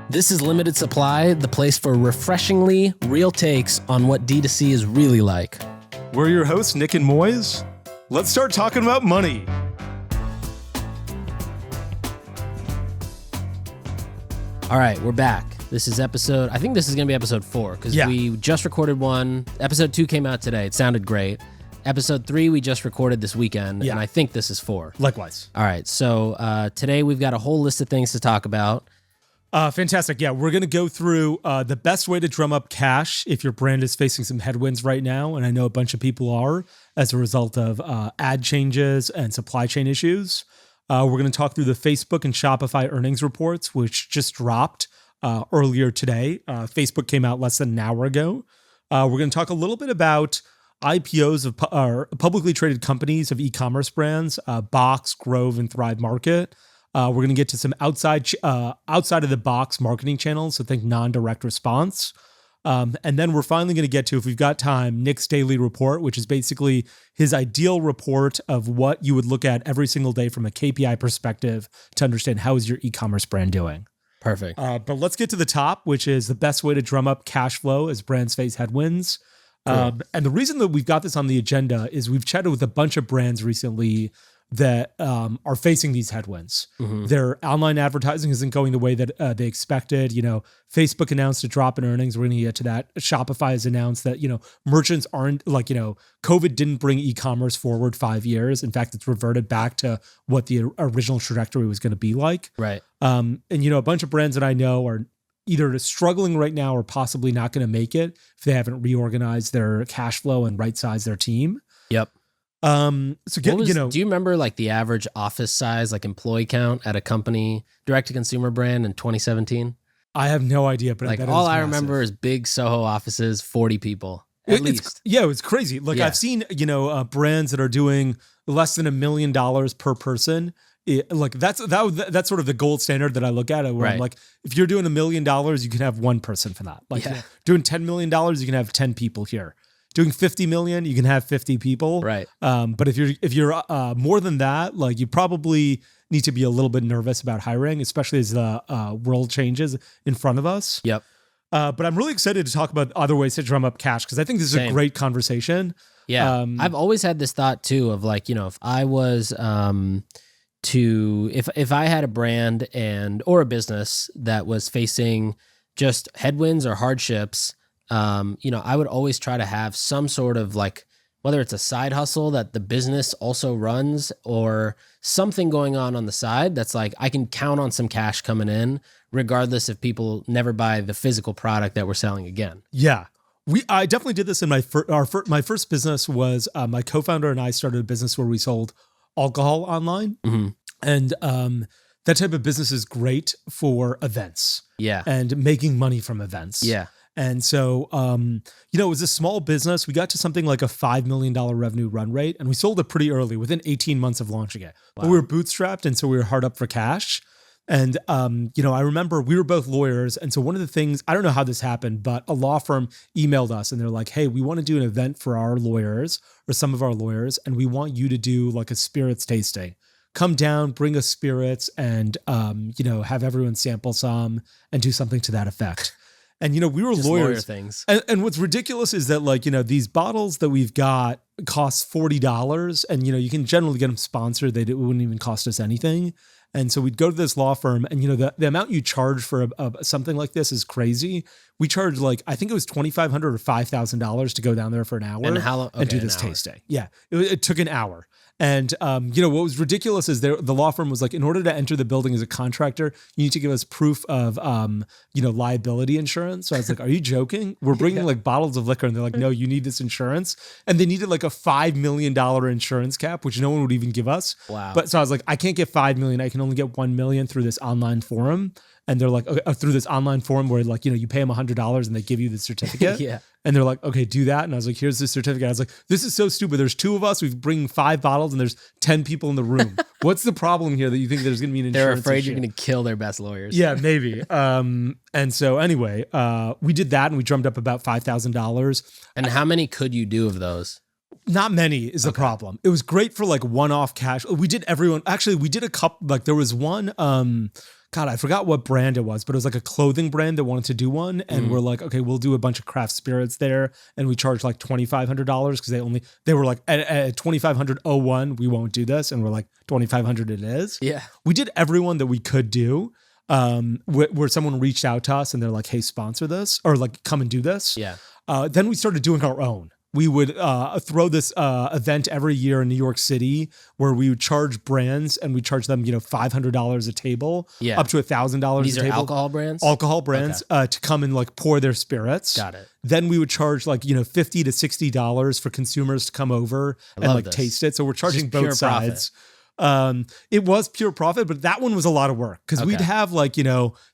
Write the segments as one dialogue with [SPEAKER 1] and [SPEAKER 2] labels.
[SPEAKER 1] This is Limited Supply, the place for refreshingly real takes on what D2C is really like.
[SPEAKER 2] We're your hosts, Nik and Moiz. Let's start talking about money.
[SPEAKER 1] All right, we're back. This is I think this is going to be episode 4 because we just recorded one. Episode 2 came out today. It sounded great. Episode 3 we just recorded this weekend, and I think this is 4.
[SPEAKER 2] Likewise.
[SPEAKER 1] All right, so today we've got a whole list of things to talk about.
[SPEAKER 2] Fantastic. Yeah, we're going to go through the best way to drum up cash if your brand is facing some headwinds right now, and I know a bunch of people are as a result of ad changes and supply chain issues. We're going to talk through the Facebook and Shopify earnings reports, which just dropped earlier today. Facebook came out less than an hour ago. We're going to talk a little bit about IPOs of publicly traded companies of e-commerce brands, Box, Grove, and Thrive Market. We're going to get to some outside of the box marketing channels, so think non-direct response. And then we're finally going to get to, if we've got time, Nik's daily report, which is basically his ideal report of what you would look at every single day from a KPI perspective to understand how is your e-commerce brand doing.
[SPEAKER 1] Perfect.
[SPEAKER 2] But let's get to the top, which is the best way to drum up cash flow as brands face headwinds. Cool. And the reason that we've got this on the agenda is we've chatted with a bunch of brands recently that are facing these headwinds. Mm-hmm. Their online advertising isn't going the way that they expected. You know, Facebook announced a drop in earnings. We're going to get to that. Shopify has announced that, merchants aren't COVID didn't bring e-commerce forward 5 years. In fact, it's reverted back to what the original trajectory was going to be like.
[SPEAKER 1] Right.
[SPEAKER 2] And a bunch of brands that I know are either struggling right now or possibly not going to make it if they haven't reorganized their cash flow and right-sized their team.
[SPEAKER 1] Yep.
[SPEAKER 2] Do you
[SPEAKER 1] remember like the average office size, like employee count at a company direct-to-consumer brand in 2017?
[SPEAKER 2] I have no idea, but
[SPEAKER 1] all I remember is big Soho offices, 40 people at least.
[SPEAKER 2] Yeah, it's crazy. I've seen, brands that are doing less than $1 million per person. That's sort of the gold standard that I look at. Where I'm like, if you're doing $1 million, you can have one person for that. Doing $10 million, you can have 10 people here. Doing 50 million, you can have 50 people.
[SPEAKER 1] Right.
[SPEAKER 2] But if you're more than that, you probably need to be a little bit nervous about hiring, especially as the world changes in front of us.
[SPEAKER 1] Yep.
[SPEAKER 2] But I'm really excited to talk about other ways to drum up cash because I think this is a great conversation.
[SPEAKER 1] Yeah. I've always had this thought too of if I was if I had a brand or a business that was facing just headwinds or hardships, I would always try to have some sort of whether it's a side hustle that the business also runs or something going on the side that's I can count on some cash coming in regardless if people never buy the physical product that we're selling again.
[SPEAKER 2] Yeah. I definitely did this in my first business was my co-founder and I started a business where we sold alcohol online. Mm-hmm. And that type of business is great for events.
[SPEAKER 1] Yeah.
[SPEAKER 2] And making money from events.
[SPEAKER 1] Yeah.
[SPEAKER 2] And so, it was a small business. We got to something like a $5 million revenue run rate, and we sold it pretty early, within 18 months of launching it. Wow. But we were bootstrapped, and so we were hard up for cash. And, I remember we were both lawyers. And so one of the things, I don't know how this happened, but a law firm emailed us, and they're like, hey, we want to do an event for our lawyers or some of our lawyers, and we want you to do a spirits tasting. Come down, bring us spirits, and, have everyone sample some and do something to that effect. And, we were
[SPEAKER 1] just
[SPEAKER 2] lawyers.
[SPEAKER 1] Lawyer things.
[SPEAKER 2] And what's ridiculous is that, these bottles that we've got cost $40 and, you can generally get them sponsored. It wouldn't even cost us anything. And so we'd go to this law firm and, the amount you charge for something like this is crazy. We charged I think it was $2,500 or $5,000 to go down there for an hour and do this tasting. Yeah. It took an hour. And, what was ridiculous is the law firm was in order to enter the building as a contractor, you need to give us proof of, liability insurance. So I was like, are you joking? We're bringing bottles of liquor. And they're like, no, you need this insurance. And they needed a $5 million insurance cap, which no one would even give us.
[SPEAKER 1] Wow.
[SPEAKER 2] But so I was like, I can't get 5 million. I can only get 1 million through this online forum. And they're like, okay, through this online forum where you pay them $100 and they give you the certificate.
[SPEAKER 1] Yeah.
[SPEAKER 2] And they're like, okay, do that. And I was like, here's the certificate. I was like, this is so stupid. There's 2 of us. We've bring 5 bottles and there's 10 people in the room. What's the problem here that you think there's going to be an insurance
[SPEAKER 1] They're afraid
[SPEAKER 2] issue?
[SPEAKER 1] You're going to kill their best lawyers.
[SPEAKER 2] Yeah, maybe. And so anyway, we did that and we drummed up about $5,000.
[SPEAKER 1] And how many could you do of those?
[SPEAKER 2] Not many is the problem. It was great for one-off cash. We did everyone. Actually, we did a couple. There was one God, I forgot what brand it was, but it was like a clothing brand that wanted to do one. And we're like, okay, we'll do a bunch of craft spirits there. And we charge like $2,500 because they were like at $2,501, we won't do this. And we're like, $2,500 it is.
[SPEAKER 1] Yeah.
[SPEAKER 2] We did everyone that we could do. Where someone reached out to us and they're like, hey, sponsor this or like come and do this.
[SPEAKER 1] Yeah.
[SPEAKER 2] Then we started doing our own. We would throw this event every year in New York City where we would charge brands and we charge them, $500 a table, up to $1,000
[SPEAKER 1] These
[SPEAKER 2] a
[SPEAKER 1] are
[SPEAKER 2] table.
[SPEAKER 1] alcohol brands
[SPEAKER 2] To come and like pour their spirits.
[SPEAKER 1] Got it.
[SPEAKER 2] Then we would charge like, $50 to $60 for consumers to come over and like taste it. So we're charging both sides. It was pure profit, but that one was a lot of work because we'd have like,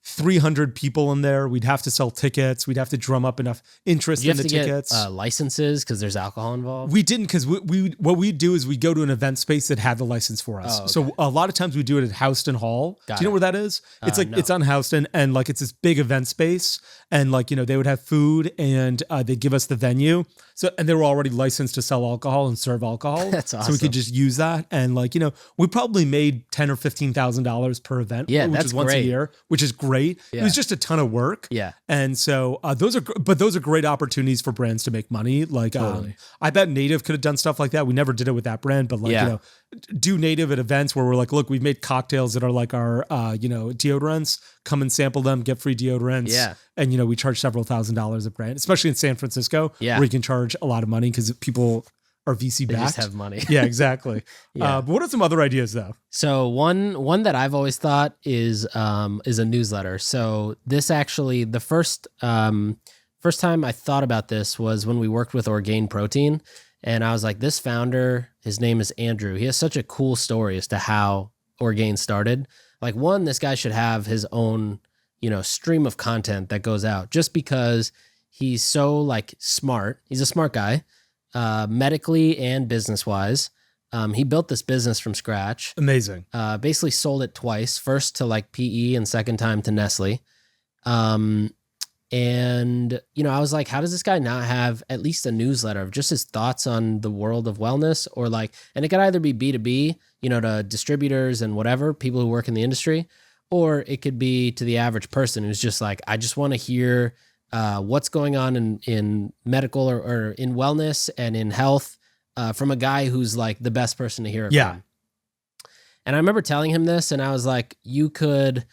[SPEAKER 2] 300 people in there. We'd have to sell tickets. We'd have to drum up enough interest in the tickets.
[SPEAKER 1] Licenses because there's alcohol involved.
[SPEAKER 2] We didn't because what we'd do is we'd go to an event space that had the license for us. So a lot of times we do it at Houston Hall. Do you know where that is? It's like it's on Houston and like it's this big event space and like they would have food and they'd give us the venue. So and they were already licensed to sell alcohol and serve alcohol.
[SPEAKER 1] That's awesome.
[SPEAKER 2] So we could just use that and like we probably made $10,000 or $15,000 per event.
[SPEAKER 1] Yeah,
[SPEAKER 2] which
[SPEAKER 1] that's
[SPEAKER 2] is once
[SPEAKER 1] great.
[SPEAKER 2] a year, which is great.
[SPEAKER 1] Yeah.
[SPEAKER 2] It was just a ton of work.
[SPEAKER 1] Yeah.
[SPEAKER 2] And so those are great opportunities for brands to make money. Like
[SPEAKER 1] Totally.
[SPEAKER 2] I bet Native could have done stuff like that. We never did it with that brand, but like do Native at events where we're like, look, we've made cocktails that are like our deodorants. Come and sample them, get free deodorants.
[SPEAKER 1] Yeah.
[SPEAKER 2] And we charge several $1,000s a brand, especially in San Francisco,
[SPEAKER 1] Yeah.
[SPEAKER 2] where you can charge a lot of money because people are VC
[SPEAKER 1] They
[SPEAKER 2] backed.
[SPEAKER 1] just have money.
[SPEAKER 2] Yeah, exactly.
[SPEAKER 1] Yeah.
[SPEAKER 2] But what are some other ideas though?
[SPEAKER 1] So one that I've always thought is a newsletter. So this actually the first time I thought about this was when we worked with Orgain Protein, and I was like, this founder, his name is Andrew. He has such a cool story as to how Orgain started. Like one, this guy should have his own stream of content that goes out just because he's so like smart. He's a smart guy, medically and business wise. He built this business from scratch.
[SPEAKER 2] Amazing.
[SPEAKER 1] Basically sold it twice, first to like PE and second time to Nestle. And, I was like, how does this guy not have at least a newsletter of just his thoughts on the world of wellness or like, and it could either be B2B, to distributors and whatever, people who work in the industry, or it could be to the average person who's just like, I just want to hear what's going on in medical or in wellness and in health from a guy who's like the best person to hear it from. And I remember telling him this and I was like, you could...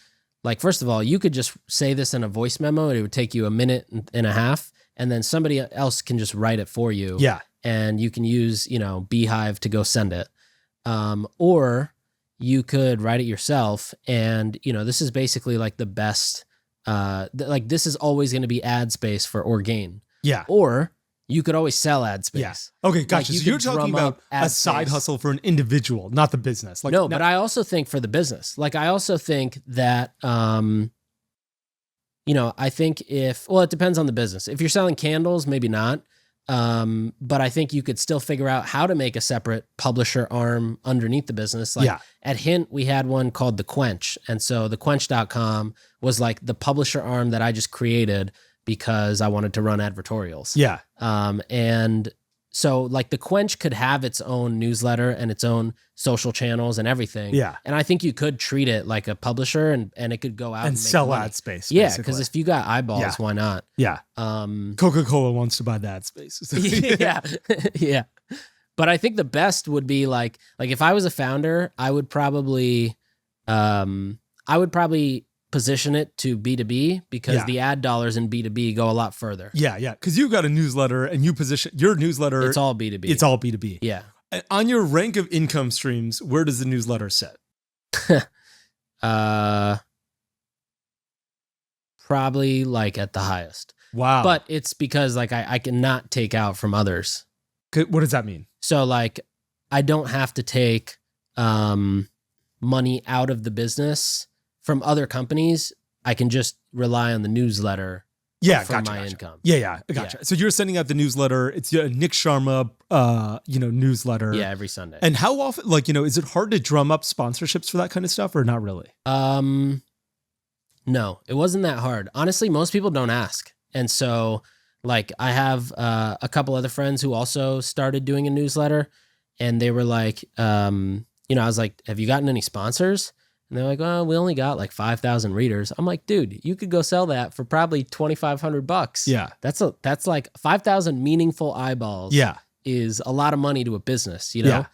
[SPEAKER 1] Like, first of all, you could just say this in a voice memo. It would take you a minute and a half, and then somebody else can just write it for you.
[SPEAKER 2] Yeah.
[SPEAKER 1] And you can use, Beehive to go send it. Or you could write it yourself. And, this is basically like the best, like this is always going to be ad space for Orgain.
[SPEAKER 2] Yeah.
[SPEAKER 1] Or you could always sell ad space.
[SPEAKER 2] Yeah. Okay, gotcha.
[SPEAKER 1] Like
[SPEAKER 2] so you're talking about a side
[SPEAKER 1] space.
[SPEAKER 2] hustle for an individual, not the business. Like,
[SPEAKER 1] No, but I also think for the business, like I also think that, I think it depends on the business. If you're selling candles, maybe not. But I think you could still figure out how to make a separate publisher arm underneath the business. Like at Hint, we had one called The Quench. And so thequench.com was like the publisher arm that I just created because I wanted to run advertorials.
[SPEAKER 2] Yeah.
[SPEAKER 1] And so like The Quench could have its own newsletter and its own social channels and everything.
[SPEAKER 2] Yeah.
[SPEAKER 1] And I think you could treat it like a publisher and it could go out and make
[SPEAKER 2] sell
[SPEAKER 1] money.
[SPEAKER 2] ad space.
[SPEAKER 1] Yeah. Because if you got eyeballs, why not?
[SPEAKER 2] Yeah. Coca-Cola wants to buy the ad space.
[SPEAKER 1] Yeah. Yeah. But I think the best would be like if I was a founder, I would probably position it to B2B because the ad dollars in B2B go a lot further.
[SPEAKER 2] Yeah, yeah. Because you've got a newsletter and you position your newsletter.
[SPEAKER 1] It's all B2B.
[SPEAKER 2] It's all B2B.
[SPEAKER 1] Yeah.
[SPEAKER 2] On your rank of income streams, where does the newsletter sit?
[SPEAKER 1] Probably like at the highest.
[SPEAKER 2] Wow.
[SPEAKER 1] But it's because like I cannot take out from others.
[SPEAKER 2] What does that mean?
[SPEAKER 1] So like I don't have to take money out of the business from other companies. I can just rely on the newsletter for my income.
[SPEAKER 2] Yeah, gotcha. So you're sending out the newsletter. It's a Nik Sharma, newsletter.
[SPEAKER 1] Yeah, every Sunday.
[SPEAKER 2] And how often, is it hard to drum up sponsorships for that kind of stuff or not really?
[SPEAKER 1] No, it wasn't that hard. Honestly, most people don't ask. And so like I have a couple other friends who also started doing a newsletter and they were like, I was like, have you gotten any sponsors? And they're like, well, we only got like 5,000 readers. I'm like, dude, you could go sell that for probably $2,500.
[SPEAKER 2] Yeah.
[SPEAKER 1] That's like 5,000 meaningful eyeballs.
[SPEAKER 2] Yeah.
[SPEAKER 1] Is a lot of money to a business, you know?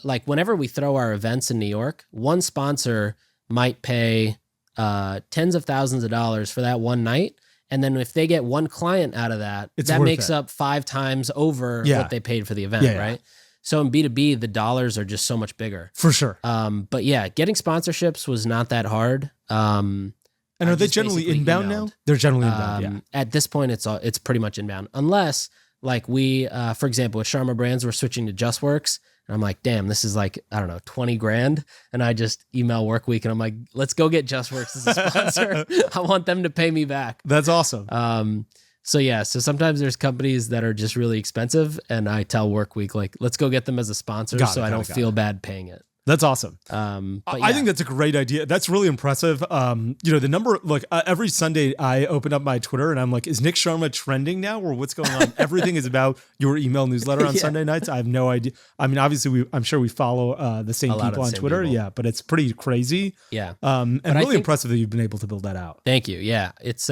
[SPEAKER 1] Like whenever we throw our events in New York, one sponsor might pay tens of thousands of dollars for that one night. And then if they get one client out of that, that makes up 5 times over what they paid for the event, right? So in B2B, the dollars are just so much bigger.
[SPEAKER 2] For sure.
[SPEAKER 1] But yeah, getting sponsorships was not that hard.
[SPEAKER 2] And are they generally inbound now? They're generally inbound,
[SPEAKER 1] At this point, it's pretty much inbound. Unless, like we, for example, with Sharma Brands, we're switching to JustWorks. And I'm like, damn, this is like, I don't know, 20 grand. And I just email Workweek and I'm like, let's go get JustWorks as a sponsor. I want them to pay me back.
[SPEAKER 2] That's awesome.
[SPEAKER 1] So yeah, so sometimes there's companies that are just really expensive and I tell Workweek, like, let's go get them as a sponsor so I don't feel bad paying it.
[SPEAKER 2] That's awesome.
[SPEAKER 1] But
[SPEAKER 2] I think that's a great idea. That's really impressive. The number, like every Sunday I open up my Twitter and I'm like, is Nik Sharma trending now or what's going on? Everything is about your email newsletter on Sunday nights. I have no idea. I mean, obviously I'm sure we follow the same people on Twitter. People. Yeah, but it's pretty crazy.
[SPEAKER 1] Yeah.
[SPEAKER 2] And really impressive that you've been able to build that out.
[SPEAKER 1] Thank you. Yeah. It's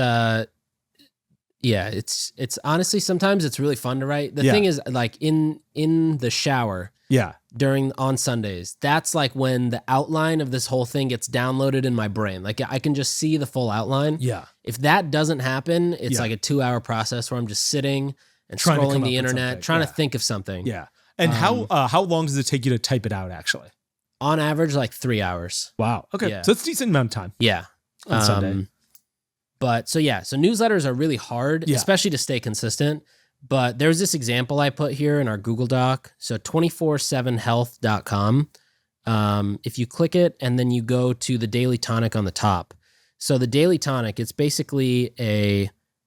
[SPEAKER 1] honestly, sometimes it's really fun to write. The thing is like in the shower.
[SPEAKER 2] Yeah.
[SPEAKER 1] On Sundays, that's like when the outline of this whole thing gets downloaded in my brain. Like I can just see the full outline.
[SPEAKER 2] Yeah.
[SPEAKER 1] If that doesn't happen, it's like a 2-hour process where I'm just sitting and scrolling the internet, trying to think of something.
[SPEAKER 2] Yeah. And how long does it take you to type it out actually?
[SPEAKER 1] On average, like 3 hours.
[SPEAKER 2] Wow. Okay.
[SPEAKER 1] Yeah.
[SPEAKER 2] So it's a decent amount of time.
[SPEAKER 1] Yeah.
[SPEAKER 2] On Sunday.
[SPEAKER 1] But so newsletters are really hard, especially to stay consistent. But there's this example I put here in our Google Doc. So 247health.com. If you click it and then you go to the Daily Tonic on the top. So the Daily Tonic, it's basically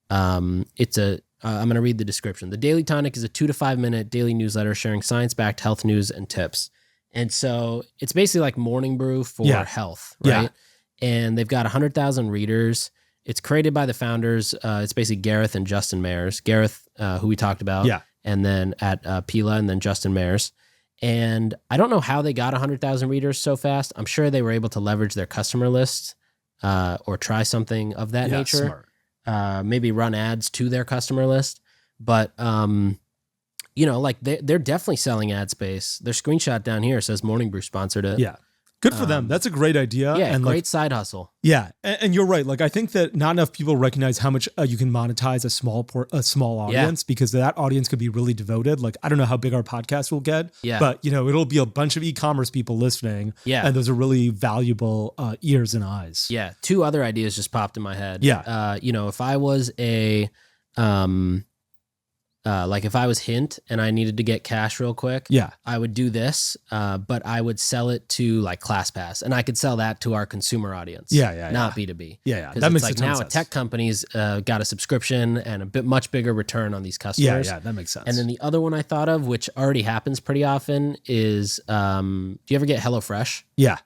[SPEAKER 1] I'm going to read the description. The Daily Tonic is a 2 to 5 minute daily newsletter sharing science-backed health news and tips. And so it's basically like morning brew for health, right? Yeah. And they've got 100,000 readers. It's created by the founders. It's basically Gareth and Justin Mayers. Gareth, who we talked about, and then at Pila, and then Justin Mayers. And I don't know how they got 100,000 readers so fast. I'm sure they were able to leverage their customer list or try something of that nature. Smart. Maybe run ads to their customer list. But, like they're definitely selling ad space. Their screenshot down here says Morning Brew sponsored it.
[SPEAKER 2] Yeah. Good for them. That's a great idea.
[SPEAKER 1] Yeah,
[SPEAKER 2] and
[SPEAKER 1] great side hustle.
[SPEAKER 2] Yeah, and you're right. Like I think that not enough people recognize how much you can monetize a small audience because that audience could be really devoted. Like I don't know how big our podcast will get, but it'll be a bunch of e-commerce people listening. Yeah, and those are really valuable ears and eyes.
[SPEAKER 1] Yeah, 2 other ideas just popped in my head.
[SPEAKER 2] Yeah,
[SPEAKER 1] if I was if I was Hint and I needed to get cash real quick, I would do this, but I would sell it to like ClassPass, and I could sell that to our consumer audience. Not B2B.
[SPEAKER 2] Yeah.
[SPEAKER 1] That makes like now sense. A tech company's got a subscription and a much bigger return on these customers.
[SPEAKER 2] Yeah, that makes sense.
[SPEAKER 1] And then the other one I thought of, which already happens pretty often, is do you ever get HelloFresh?
[SPEAKER 2] Yeah.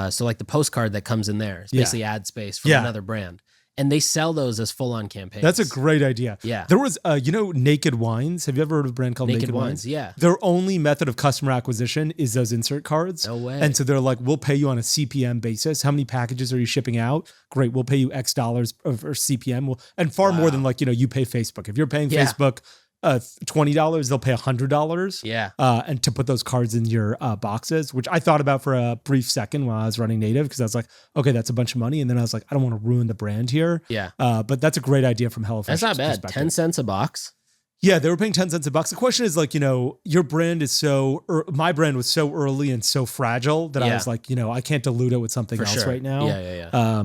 [SPEAKER 1] So like the postcard that comes in there, it's basically ad space from another brand. And they sell those as full-on campaigns.
[SPEAKER 2] That's a great idea.
[SPEAKER 1] Yeah.
[SPEAKER 2] There was, Naked Wines. Have you ever heard of a brand called Naked Wines?
[SPEAKER 1] Yeah.
[SPEAKER 2] Their only method of customer acquisition is those insert cards.
[SPEAKER 1] No way.
[SPEAKER 2] And so they're like, we'll pay you on a CPM basis. How many packages are you shipping out? Great. We'll pay you X dollars for CPM. And far more than you pay Facebook. If you're paying Facebook $20, they'll pay $100.
[SPEAKER 1] Yeah.
[SPEAKER 2] And to put those cards in your boxes, which I thought about for a brief second while I was running native, because I was like, okay, that's a bunch of money. And then I was like, I don't want to ruin the brand here.
[SPEAKER 1] Yeah.
[SPEAKER 2] But that's a great idea from HelloFresh.
[SPEAKER 1] That's not bad. 10 cents a box.
[SPEAKER 2] Yeah, they were paying 10 cents a box. The question is your brand is my brand was so early and so fragile that I was like, I can't dilute it with something else right now.
[SPEAKER 1] Yeah.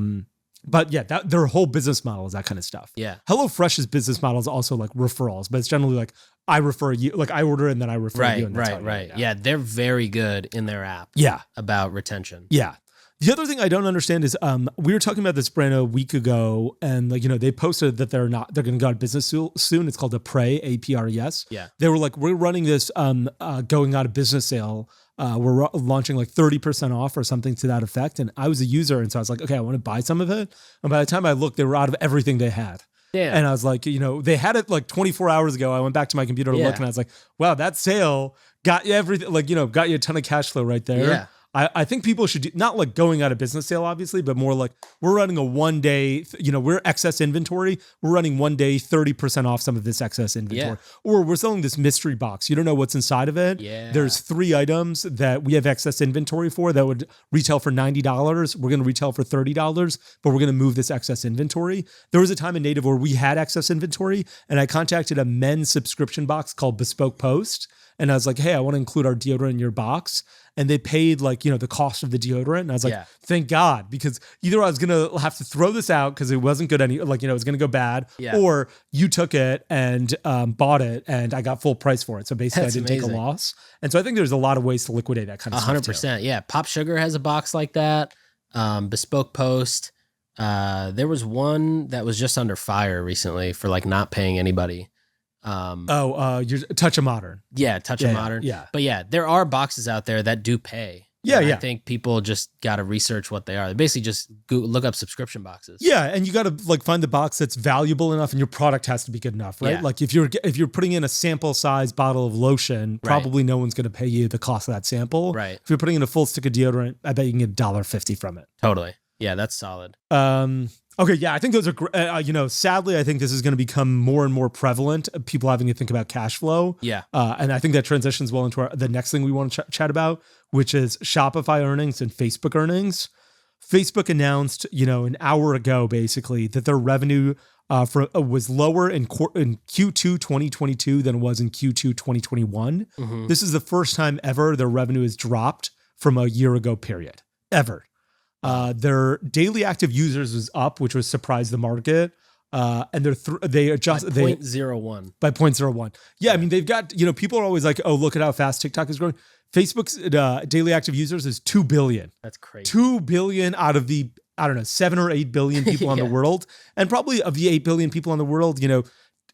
[SPEAKER 2] But their whole business model is that kind of stuff.
[SPEAKER 1] Yeah.
[SPEAKER 2] HelloFresh's business model is also like referrals, but it's generally like I refer you, like I order and then I refer you. And
[SPEAKER 1] Right. Yeah, they're very good in their app.
[SPEAKER 2] Yeah.
[SPEAKER 1] About retention.
[SPEAKER 2] Yeah. The other thing I don't understand is we were talking about this brand a week ago, and they posted that they're going to go out of business soon. It's called Apres, APRES.
[SPEAKER 1] Yeah.
[SPEAKER 2] They were like, we're running this going out of business sale. We're launching like 30% off or something to that effect. And I was a user, and so I was like, okay, I want to buy some of it. And by the time I looked, they were out of everything they had.
[SPEAKER 1] Yeah.
[SPEAKER 2] And I was like, they had it like 24 hours ago. I went back to my computer to look, and I was like, wow, that sale got you everything, got you a ton of cash flow right there.
[SPEAKER 1] Yeah.
[SPEAKER 2] I think people should do, not like going out of business sale, obviously, but more like we're running a 1 day, we're excess inventory. We're running 1 day, 30% off some of this excess inventory. Or we're selling this mystery box. You don't know what's inside of it.
[SPEAKER 1] Yeah.
[SPEAKER 2] There's 3 items that we have excess inventory for that would retail for $90. We're going to retail for $30, but we're going to move this excess inventory. There was a time in Native where we had excess inventory, and I contacted a men's subscription box called Bespoke Post. And I was like, hey, I want to include our deodorant in your box. And they paid like, the cost of the deodorant. And I was like, thank God, because either I was going to have to throw this out because it wasn't good it was going to go bad, or you took it and bought it and I got full price for it. So basically I didn't take a loss. And so I think there's a lot of ways to liquidate that kind of stuff.
[SPEAKER 1] 100%. Yeah. Pop Sugar has a box like that. Bespoke Post. There was one that was just under fire recently for like not paying anybody.
[SPEAKER 2] Your Touch of Modern.
[SPEAKER 1] Yeah, Touch of Modern.
[SPEAKER 2] Yeah.
[SPEAKER 1] But yeah, there are boxes out there that do pay.
[SPEAKER 2] Yeah,
[SPEAKER 1] I think people just got to research what they are. They basically just look up subscription boxes.
[SPEAKER 2] Yeah, and you got to like find the box that's valuable enough, and your product has to be good enough, right?
[SPEAKER 1] Yeah.
[SPEAKER 2] Like if you're putting in a sample size bottle of lotion, probably no one's going to pay you the cost of that sample.
[SPEAKER 1] Right.
[SPEAKER 2] If you're putting in a full stick of deodorant, I bet you can get $1.50 from it.
[SPEAKER 1] Totally. Yeah, that's solid.
[SPEAKER 2] Okay, yeah, I think those are, sadly, I think this is going to become more and more prevalent, people having to think about cash flow.
[SPEAKER 1] Yeah.
[SPEAKER 2] And I think that transitions well into the next thing we want to chat about, which is Shopify earnings and Facebook earnings. Facebook announced, an hour ago, basically, that their revenue was lower in Q2 2022 than it was in Q2 2021. Mm-hmm. This is the first time ever their revenue has dropped from a year ago period, ever. Their daily active users was up, which was surprised the market. And they adjust
[SPEAKER 1] by 0.01.
[SPEAKER 2] By 0.01. Yeah, I mean they've got people are always like, oh, look at how fast TikTok is growing. Facebook's daily active users is 2 billion.
[SPEAKER 1] That's crazy.
[SPEAKER 2] 2 billion out of the 7 or 8 billion people on the world, and probably of the 8 billion people on the world,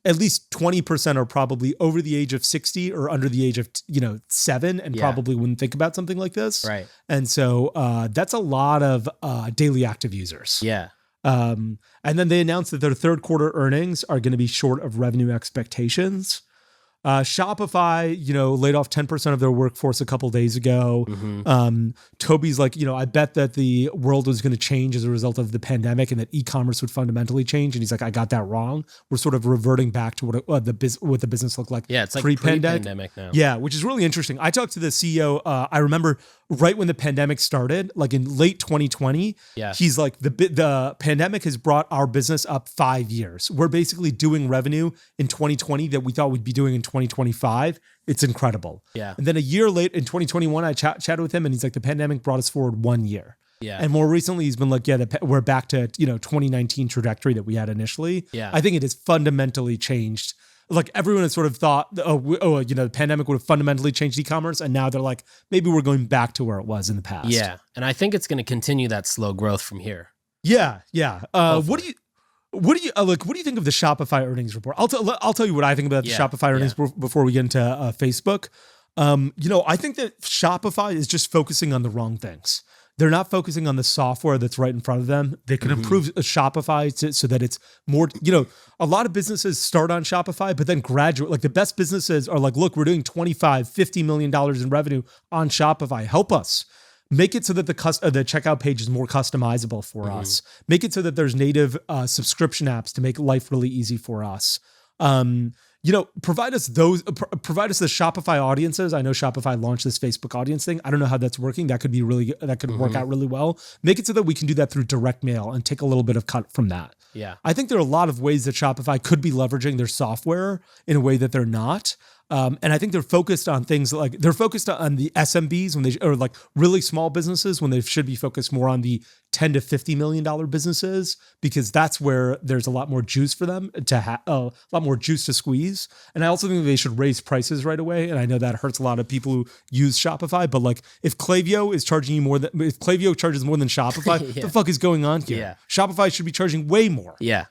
[SPEAKER 2] at least 20% are probably over the age of 60 or under the age of 7 and probably wouldn't think about something like this.
[SPEAKER 1] Right.
[SPEAKER 2] And so that's a lot of daily active users.
[SPEAKER 1] Yeah.
[SPEAKER 2] And then they announced that their third quarter earnings are going to be short of revenue expectations. Shopify, laid off 10% of their workforce a couple days ago. Mm-hmm. Toby's like, I bet that the world was going to change as a result of the pandemic and that e-commerce would fundamentally change. And he's like, I got that wrong. We're sort of reverting back to what the business looked like.
[SPEAKER 1] Yeah, it's like pre-pandemic now.
[SPEAKER 2] Yeah, which is really interesting. I talked to the CEO. I remember right when the pandemic started, like in late 2020. Yeah, he's like, the pandemic has brought our business up 5 years. We're basically doing revenue in 2020 that we thought we'd be doing in 2025. It's incredible.
[SPEAKER 1] Yeah.
[SPEAKER 2] And then a year late in 2021, I chatted with him and he's like, the pandemic brought us forward 1 year.
[SPEAKER 1] Yeah.
[SPEAKER 2] And more recently, he's been like, we're back to, 2019 trajectory that we had initially.
[SPEAKER 1] Yeah.
[SPEAKER 2] I think it has fundamentally changed. Like everyone has sort of thought, the pandemic would have fundamentally changed e-commerce. And now they're like, maybe we're going back to where it was in the past.
[SPEAKER 1] Yeah. And I think it's going to continue that slow growth from here.
[SPEAKER 2] Yeah. Yeah. What do you think of the Shopify earnings report? I'll tell you what I think about the Shopify earnings before we get into Facebook. I think that Shopify is just focusing on the wrong things. They're not focusing on the software that's right in front of them. They can improve Shopify so that it's more, a lot of businesses start on Shopify, but then graduate. Like the best businesses are like, look, we're doing $25, $50 million in revenue on Shopify. Help us. Make it so that the checkout page is more customizable for us. Make it so that there's native subscription apps to make life really easy for us. Provide us the Shopify audiences. I know Shopify launched this Facebook audience thing. I don't know how that's working. That could work out really well. Make it so that we can do that through direct mail and take a little bit of cut from that.
[SPEAKER 1] Yeah.
[SPEAKER 2] I think there are a lot of ways that Shopify could be leveraging their software in a way that they're not. And I think they're focused on things like they're focused on the SMBs or like really small businesses when they should be focused more on the $10 to $50 million businesses, because that's where there's a lot more juice for them to have, a lot more juice to squeeze. And I also think they should raise prices right away. And I know that hurts a lot of people who use Shopify, but like if Klaviyo is charging you if Klaviyo charges more than Shopify, what the fuck is going on here?
[SPEAKER 1] Yeah.
[SPEAKER 2] Shopify should be charging way more.
[SPEAKER 1] Yeah.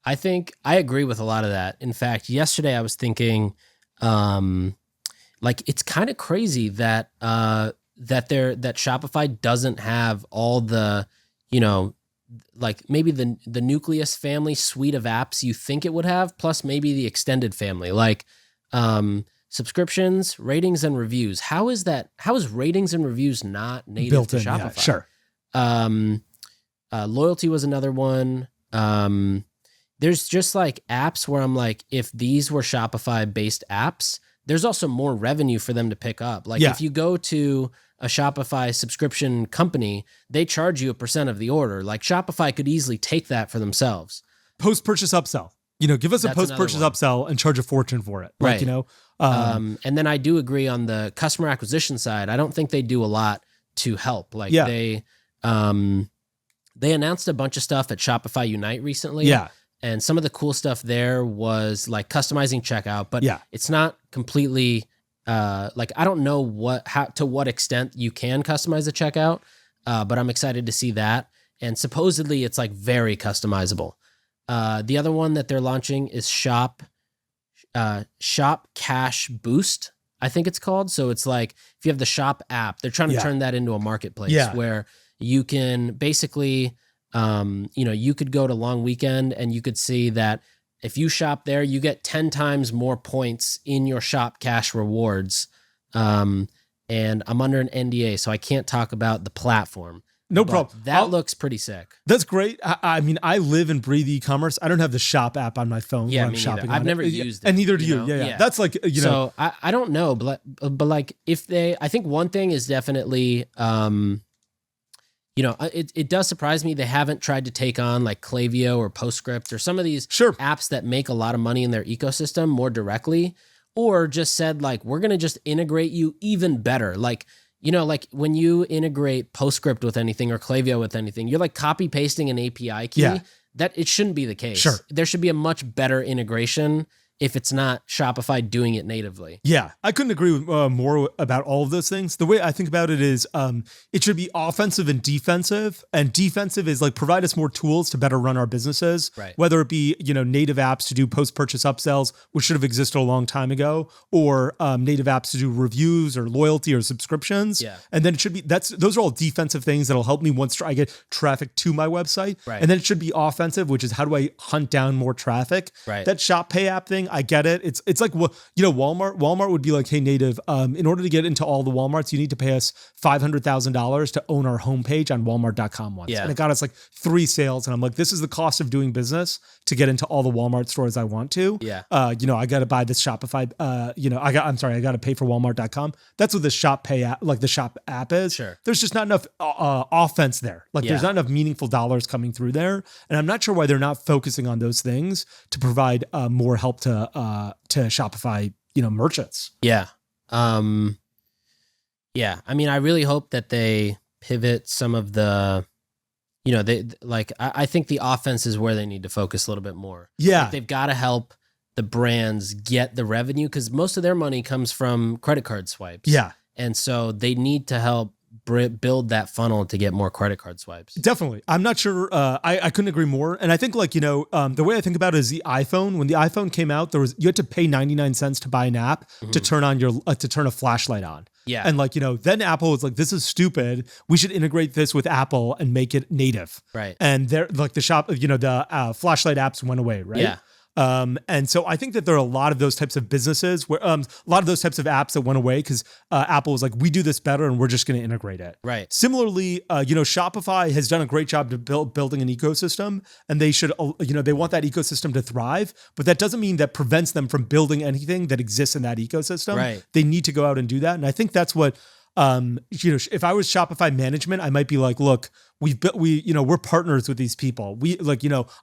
[SPEAKER 1] I think I agree with a lot of that. In fact, yesterday I was thinking, it's kind of crazy that Shopify doesn't have all the, like maybe the nucleus family suite of apps you think it would have, plus maybe the extended family. Like, subscriptions, ratings, and reviews. How is ratings and reviews not native
[SPEAKER 2] Built
[SPEAKER 1] to
[SPEAKER 2] in,
[SPEAKER 1] Shopify?
[SPEAKER 2] yeah, sure.
[SPEAKER 1] Loyalty was another one. There's just like apps where I'm like, if these were Shopify based apps, there's also more revenue for them to pick up. Like if you go to a Shopify subscription company, they charge you 1% of the order. Like Shopify could easily take that for themselves.
[SPEAKER 2] Post-purchase upsell. Give us a post-purchase upsell and charge a fortune for it.
[SPEAKER 1] Right.
[SPEAKER 2] And
[SPEAKER 1] then I do agree on the customer acquisition side. I don't think they do a lot to help. Like they announced a bunch of stuff at Shopify Unite recently.
[SPEAKER 2] Yeah.
[SPEAKER 1] And some of the cool stuff there was like customizing checkout, but it's not completely like I don't know to what extent you can customize the checkout, but I'm excited to see that. And supposedly it's like very customizable. The other one that they're launching is Shop Cash Boost, I think it's called. So it's like if you have the Shop app, they're trying to turn that into a marketplace where you can basically you could go to Long Weekend and you could see that if you shop there, you get 10 times more points in your Shop Cash rewards. And I'm under an NDA, so I can't talk about the platform.
[SPEAKER 2] No problem.
[SPEAKER 1] That looks pretty sick.
[SPEAKER 2] That's great. I mean, I live and breathe e-commerce. I don't have the Shop app on my phone when I'm shopping.
[SPEAKER 1] I've never used it.
[SPEAKER 2] And neither do you. Yeah. That's like,
[SPEAKER 1] So I don't know, but like I think one thing is definitely, it does surprise me they haven't tried to take on like Klaviyo or Postscript or some of these apps that make a lot of money in their ecosystem more directly, or just said like, we're going to just integrate you even better. Like, like when you integrate Postscript with anything or Klaviyo with anything, you're like copy pasting an API key. That it shouldn't be the case.
[SPEAKER 2] Sure.
[SPEAKER 1] There should be a much better integration if it's not Shopify doing it natively.
[SPEAKER 2] Yeah, I couldn't agree with, more about all of those things. The way I think about it is it should be offensive and defensive. And defensive is like provide us more tools to better run our businesses, whether it be native apps to do post-purchase upsells, which should have existed a long time ago, or native apps to do reviews or loyalty or subscriptions.
[SPEAKER 1] Yeah.
[SPEAKER 2] And then it should be, those are all defensive things that'll help me once I get traffic to my website.
[SPEAKER 1] Right.
[SPEAKER 2] And then it should be offensive, which is how do I hunt down more traffic?
[SPEAKER 1] Right.
[SPEAKER 2] That Shop Pay app thing, I get it. It's like, Walmart. Walmart would be like, hey, native, in order to get into all the Walmarts, you need to pay us $500,000 to own our homepage on Walmart.com once.
[SPEAKER 1] Yeah.
[SPEAKER 2] And it got us like 3 sales. And I'm like, this is the cost of doing business to get into all the Walmart stores I want to.
[SPEAKER 1] Yeah.
[SPEAKER 2] I got to buy this Shopify. I got to pay for Walmart.com. That's what the Shop Pay app, like the Shop app is.
[SPEAKER 1] Sure.
[SPEAKER 2] There's just not enough offense there. Like there's not enough meaningful dollars coming through there. And I'm not sure why they're not focusing on those things to provide more help to Shopify, merchants.
[SPEAKER 1] Yeah. Yeah. I mean, I really hope that they pivot some of the, I think the offense is where they need to focus a little bit more.
[SPEAKER 2] Yeah.
[SPEAKER 1] Like they've got to help the brands get the revenue because most of their money comes from credit card swipes.
[SPEAKER 2] Yeah.
[SPEAKER 1] And so they need to help build that funnel to get more credit card swipes.
[SPEAKER 2] Definitely. I'm not sure. I couldn't agree more. And I think the way I think about it is the iPhone. When the iPhone came out, you had to pay 99 cents to buy an app to turn on to turn a flashlight on.
[SPEAKER 1] Yeah.
[SPEAKER 2] And then Apple was like, this is stupid. We should integrate this with Apple and make it native.
[SPEAKER 1] Right.
[SPEAKER 2] And they're like the flashlight apps went away. Right.
[SPEAKER 1] Yeah.
[SPEAKER 2] And so I think that there are a lot of those types of businesses where a lot of those types of apps that went away because Apple was like, we do this better and we're just going to integrate it.
[SPEAKER 1] Right.
[SPEAKER 2] Similarly, Shopify has done a great job to building an ecosystem, and they should, they want that ecosystem to thrive, but that doesn't mean that prevents them from building anything that exists in that ecosystem.
[SPEAKER 1] Right.
[SPEAKER 2] They need to go out and do that. And I think that's what, if I was Shopify management, I might be like, look, we're partners with these people.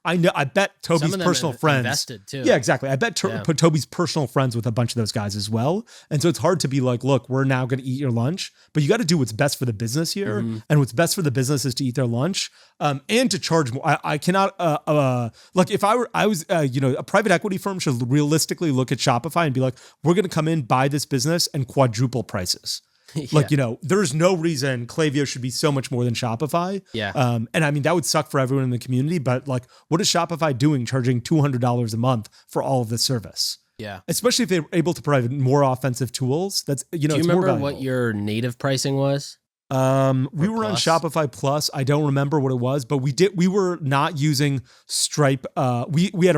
[SPEAKER 2] I bet Toby's personal friends
[SPEAKER 1] invested too.
[SPEAKER 2] Yeah, exactly. I bet Toby's personal friends with a bunch of those guys as well. And so it's hard to be like, look, we're now going to eat your lunch, but you got to do what's best for the business here. Mm-hmm. And what's best for the business is to eat their lunch, and to charge more. I cannot, if I was, a private equity firm should realistically look at Shopify and be like, we're going to come in, buy this business and quadruple prices. Yeah. There's no reason Klaviyo should be so much more than Shopify.
[SPEAKER 1] Yeah.
[SPEAKER 2] And I mean, that would suck for everyone in the community, but like, what is Shopify doing charging $200 a month for all of this service?
[SPEAKER 1] Yeah.
[SPEAKER 2] Especially if they're able to provide more offensive tools. That's,
[SPEAKER 1] Do you remember what your native pricing was?
[SPEAKER 2] We were on Shopify Plus. I don't remember what it was, but we were not using Stripe. We had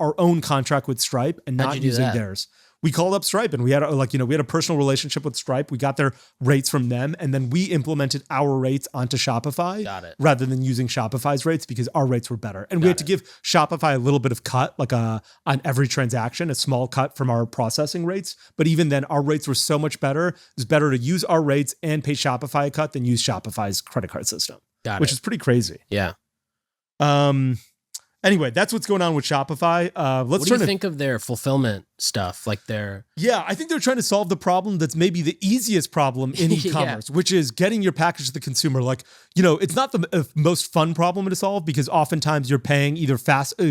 [SPEAKER 2] our own contract with Stripe and not using theirs. we called up Stripe and we had we had a personal relationship with Stripe. We got their rates from them, and then we implemented our rates onto Shopify.
[SPEAKER 1] Got it.
[SPEAKER 2] Rather than using Shopify's rates because our rates were better. And we had to give Shopify a little bit of cut, on every transaction, a small cut from our processing rates. But even then, our rates were so much better. It was better to use our rates and pay Shopify a cut than use Shopify's credit card system. Which is pretty crazy.
[SPEAKER 1] Yeah.
[SPEAKER 2] Anyway, that's what's going on with Shopify.
[SPEAKER 1] What do you think of their fulfillment stuff? Like
[SPEAKER 2] I think they're trying to solve the problem that's maybe the easiest problem in e-commerce, which is getting your package to the consumer. It's not the most fun problem to solve because oftentimes you're paying either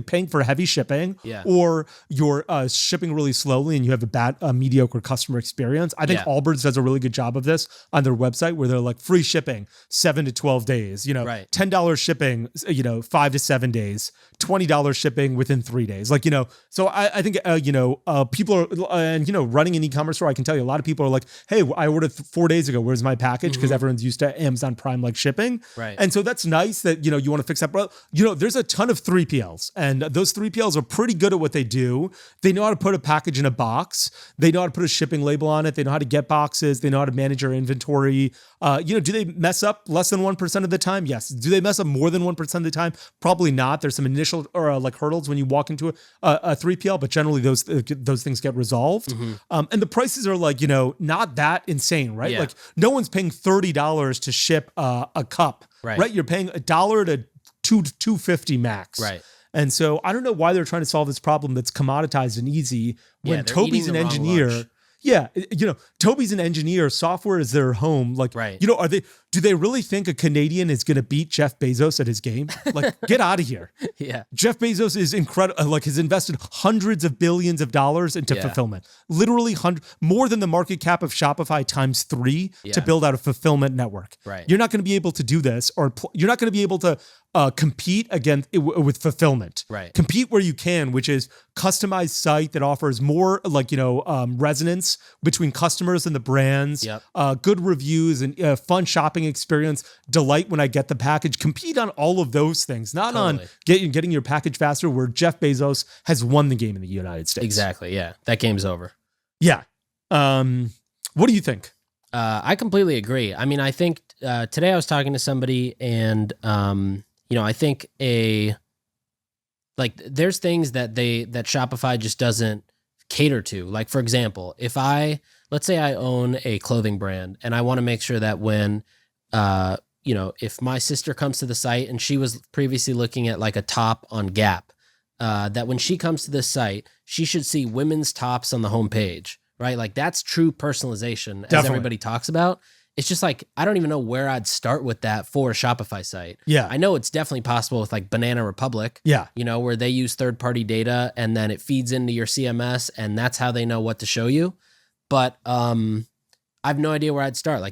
[SPEAKER 2] paying for heavy shipping or you're shipping really slowly and you have a bad, mediocre customer experience. I think Allbirds does a really good job of this on their website where they're like free shipping, 7 to 12 days, $10 shipping, 5 to 7 days, $20 shipping within 3 days. So I think, people are, and, running an e-commerce store, I can tell you a lot of people are like, hey, I ordered 4 days ago. Where's my package? Because everyone's used to Amazon Prime shipping.
[SPEAKER 1] Right.
[SPEAKER 2] And so that's nice that, you want to fix that. But, there's a ton of 3PLs and those 3PLs are pretty good at what they do. They know how to put a package in a box. They know how to put a shipping label on it. They know how to get boxes. They know how to manage their inventory. Do they mess up less than 1% of the time? Yes. Do they mess up more than 1% of the time? Probably not. There's some initial hurdles when you walk into a 3PL, but generally those things get resolved. And the prices are not that insane, right?
[SPEAKER 1] Yeah.
[SPEAKER 2] No one's paying $30 to ship a cup, right? You're paying $1 to $2.50 max.
[SPEAKER 1] Right.
[SPEAKER 2] And so I don't know why they're trying to solve this problem that's commoditized and easy when Toby's an engineer. Yeah, Toby's an engineer. Software is their home. Do they really think a Canadian is going to beat Jeff Bezos at his game? Get out of here.
[SPEAKER 1] Yeah.
[SPEAKER 2] Jeff Bezos is incredible. Has invested hundreds of billions of dollars into fulfillment. Literally more than the market cap of Shopify times 3 to build out a fulfillment network.
[SPEAKER 1] Right.
[SPEAKER 2] You're not going to be able to do this, or you're not going to be able to compete against with fulfillment.
[SPEAKER 1] Right.
[SPEAKER 2] Compete where you can, which is customized site that offers more resonance between customers and the brands.
[SPEAKER 1] Yep.
[SPEAKER 2] Good reviews and fun shopping experience. Delight when I get the package. Compete on all of those things, not on getting your package faster. Where Jeff Bezos has won the game in the United States.
[SPEAKER 1] Exactly. Yeah, that game's over.
[SPEAKER 2] Yeah. What do you think?
[SPEAKER 1] I completely agree. I mean, I think today I was talking to somebody and, I think there's things that Shopify just doesn't cater to. Like, for example, let's say I own a clothing brand and I want to make sure that when, if my sister comes to the site and she was previously looking at a top on Gap, that when she comes to this site, she should see women's tops on the homepage, right? That's true personalization, as everybody talks about. It's just I don't even know where I'd start with that for a Shopify site.
[SPEAKER 2] Yeah.
[SPEAKER 1] I know it's definitely possible with Banana Republic.
[SPEAKER 2] Yeah.
[SPEAKER 1] Where they use third-party data and then it feeds into your CMS and that's how they know what to show you. But I have no idea where I'd start.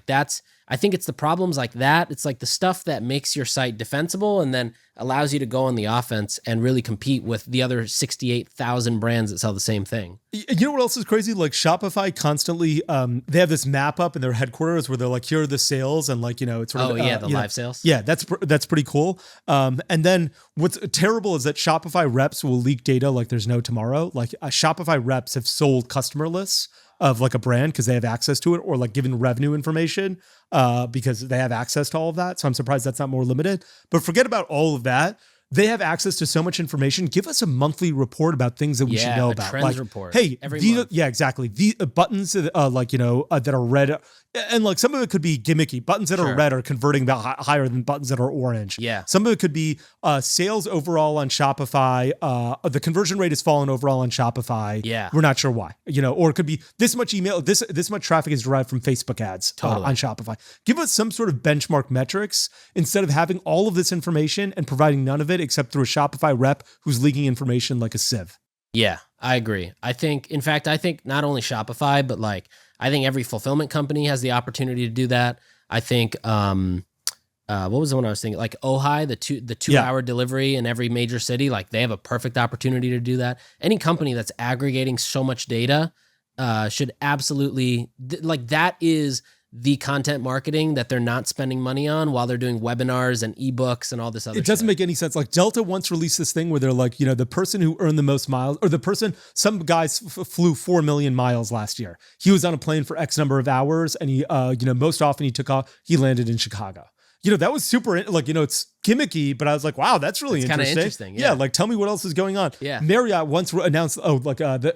[SPEAKER 1] I think it's the problems like that. It's the stuff that makes your site defensible and then allows you to go on the offense and really compete with the other 68,000 brands that sell the same thing.
[SPEAKER 2] You know what else is crazy? Shopify constantly, they have this map up in their headquarters where they're here are the sales and it's sort of,
[SPEAKER 1] the live sales.
[SPEAKER 2] Yeah, that's pretty cool. And then what's terrible is that Shopify reps will leak data there's no tomorrow. Shopify reps have sold customer lists of a brand because they have access to it, or given revenue information because they have access to all of that. So I'm surprised that's not more limited. But forget about all of that. They have access to so much information. Give us a monthly report about things that we should know about.
[SPEAKER 1] Trends report.
[SPEAKER 2] Hey,
[SPEAKER 1] every month.
[SPEAKER 2] Yeah, exactly. The buttons that are red, and some of it could be gimmicky. Buttons that are red are converting about higher than buttons that are orange.
[SPEAKER 1] Yeah.
[SPEAKER 2] Some of it could be sales overall on Shopify. The conversion rate has fallen overall on Shopify.
[SPEAKER 1] Yeah.
[SPEAKER 2] We're not sure why. Or it could be this much email. This much traffic is derived from Facebook ads on Shopify. Give us some sort of benchmark metrics instead of having all of this information and providing none of it except through a Shopify rep who's leaking information like a sieve.
[SPEAKER 1] Yeah, I agree. I think not only Shopify, but I think every fulfillment company has the opportunity to do that. I think, what was the one I was thinking? Ojai, the 2 hour delivery in every major city, they have a perfect opportunity to do that. Any company that's aggregating so much data should absolutely, that is the content marketing that they're not spending money on while they're doing webinars and ebooks and all this other
[SPEAKER 2] It doesn't
[SPEAKER 1] shit.
[SPEAKER 2] make any sense. Like Delta once released this thing where they're like, the person who earned the most miles, or some guys flew 4 million miles last year. He was on a plane for X number of hours, and he, most often he landed in Chicago. That was super, it's gimmicky, but I was like, wow, that's really
[SPEAKER 1] It's
[SPEAKER 2] interesting.
[SPEAKER 1] kinda interesting, yeah.
[SPEAKER 2] Like, tell me what else is going on.
[SPEAKER 1] Yeah.
[SPEAKER 2] Marriott once announced,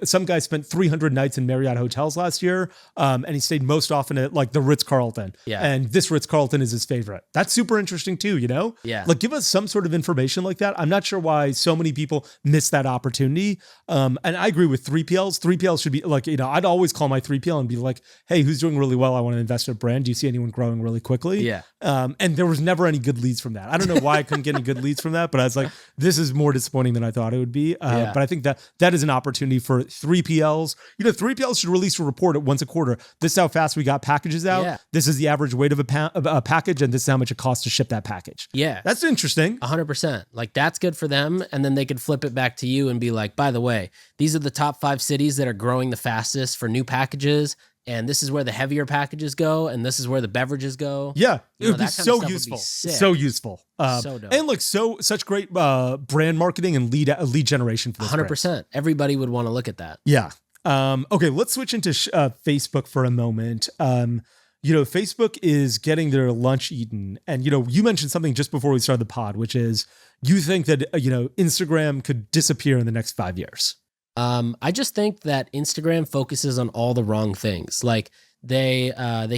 [SPEAKER 2] some guy spent 300 nights in Marriott hotels last year, and he stayed most often at like the Ritz-Carlton.
[SPEAKER 1] Yeah.
[SPEAKER 2] And this Ritz-Carlton is his favorite. That's super interesting too,
[SPEAKER 1] Yeah.
[SPEAKER 2] Like, give us some sort of information like that. I'm not sure why so many people miss that opportunity. And I agree with 3PLs. 3PLs should be like, I'd always call my 3PL and be like, hey, who's doing really well? I want to invest in a brand. Do you see anyone growing really quickly?
[SPEAKER 1] Yeah.
[SPEAKER 2] And there was never any good leads from that. I don't know why I couldn't get any good leads from that, but I was like, this is more disappointing than I thought it would be. But I think that is an opportunity for 3PLs. 3PLs should release a report at once a quarter. This is how fast we got packages out.
[SPEAKER 1] Yeah.
[SPEAKER 2] This is the average weight of a package, and this is how much it costs to ship that package.
[SPEAKER 1] Yeah.
[SPEAKER 2] That's interesting.
[SPEAKER 1] 100%. Like, that's good for them. And then they could flip it back to you and be like, by the way, these are the top 5 cities that are growing the fastest for new packages. And this is where the heavier packages go. And this is where the beverages go.
[SPEAKER 2] Yeah. It would be
[SPEAKER 1] that kind of
[SPEAKER 2] so
[SPEAKER 1] stuff would be
[SPEAKER 2] useful.
[SPEAKER 1] sick.
[SPEAKER 2] So useful.
[SPEAKER 1] So dope.
[SPEAKER 2] And like such great brand marketing and lead generation for this
[SPEAKER 1] 100%.
[SPEAKER 2] brand.
[SPEAKER 1] Everybody would want to look at that.
[SPEAKER 2] Yeah. Okay, let's switch into Facebook for a moment. Facebook is getting their lunch eaten. And, you mentioned something just before we started the pod, which is you think that, Instagram could disappear in the next 5 years.
[SPEAKER 1] I just think that Instagram focuses on all the wrong things. Like they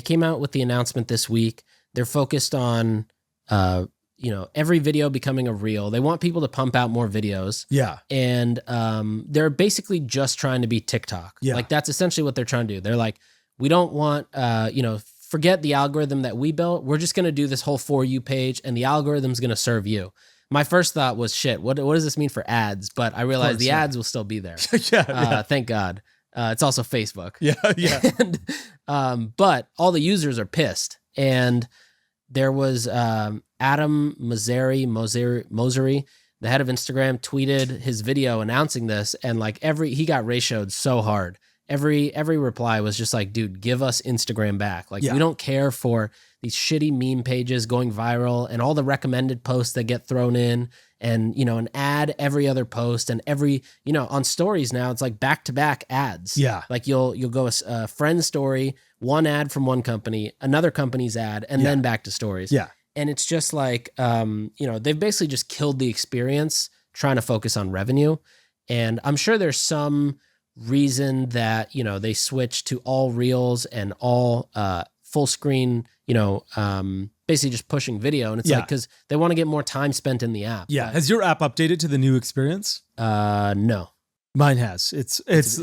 [SPEAKER 1] came out with the announcement this week. They're focused on, every video becoming a reel. They want people to pump out more videos.
[SPEAKER 2] Yeah.
[SPEAKER 1] And they're basically just trying to be TikTok.
[SPEAKER 2] Yeah.
[SPEAKER 1] Like that's essentially what they're trying to do. They're like, we don't want, forget the algorithm that we built. We're just going to do this whole For You page and the algorithm's going to serve you. My first thought was, shit, what does this mean for ads? But I realized the ads will still be there.
[SPEAKER 2] Yeah.
[SPEAKER 1] Thank God. It's also Facebook.
[SPEAKER 2] Yeah. Yeah.
[SPEAKER 1] But all the users are pissed. And there was Adam Mosseri, the head of Instagram, tweeted his video announcing this. And like he got ratioed so hard. Every reply was just like, dude, give us Instagram back. Like, we don't care for these shitty meme pages going viral and all the recommended posts that get thrown in and, an ad every other post and every, on stories now, it's like back-to-back ads.
[SPEAKER 2] Yeah.
[SPEAKER 1] Like you'll go a friend story, one ad from one company, another company's ad, and then back to stories.
[SPEAKER 2] Yeah. And
[SPEAKER 1] it's just like, they've basically just killed the experience trying to focus on revenue. And I'm sure there's some reason that, they switched to all reels and all full screen, basically just pushing video. And it's like, because they want to get more time spent in the app.
[SPEAKER 2] Yeah. Has your app updated to the new experience?
[SPEAKER 1] No.
[SPEAKER 2] Mine has. Is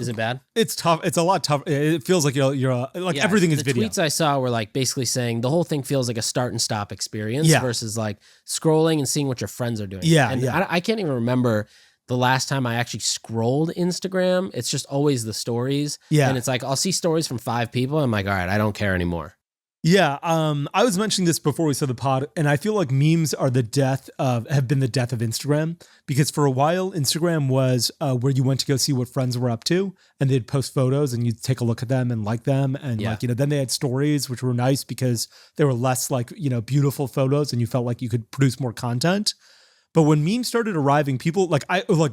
[SPEAKER 1] it bad?
[SPEAKER 2] It's tough. It's a lot tough. It feels like everything is video.
[SPEAKER 1] The tweets I saw were like basically saying the whole thing feels like a start and stop experience versus like scrolling and seeing what your friends are doing.
[SPEAKER 2] Yeah.
[SPEAKER 1] And I can't even remember the last time I actually scrolled Instagram. It's just always the stories.
[SPEAKER 2] Yeah.
[SPEAKER 1] And it's like, I'll see stories from 5 people. I'm like, all right, I don't care anymore.
[SPEAKER 2] Yeah. I was mentioning this before we started the pod, and I feel like memes are have been the death of Instagram, because for a while Instagram was where you went to go see what friends were up to, and they'd post photos and you'd take a look at them and like them. And then they had stories, which were nice because they were less like, beautiful photos and you felt like you could produce more content. But when memes started arriving, people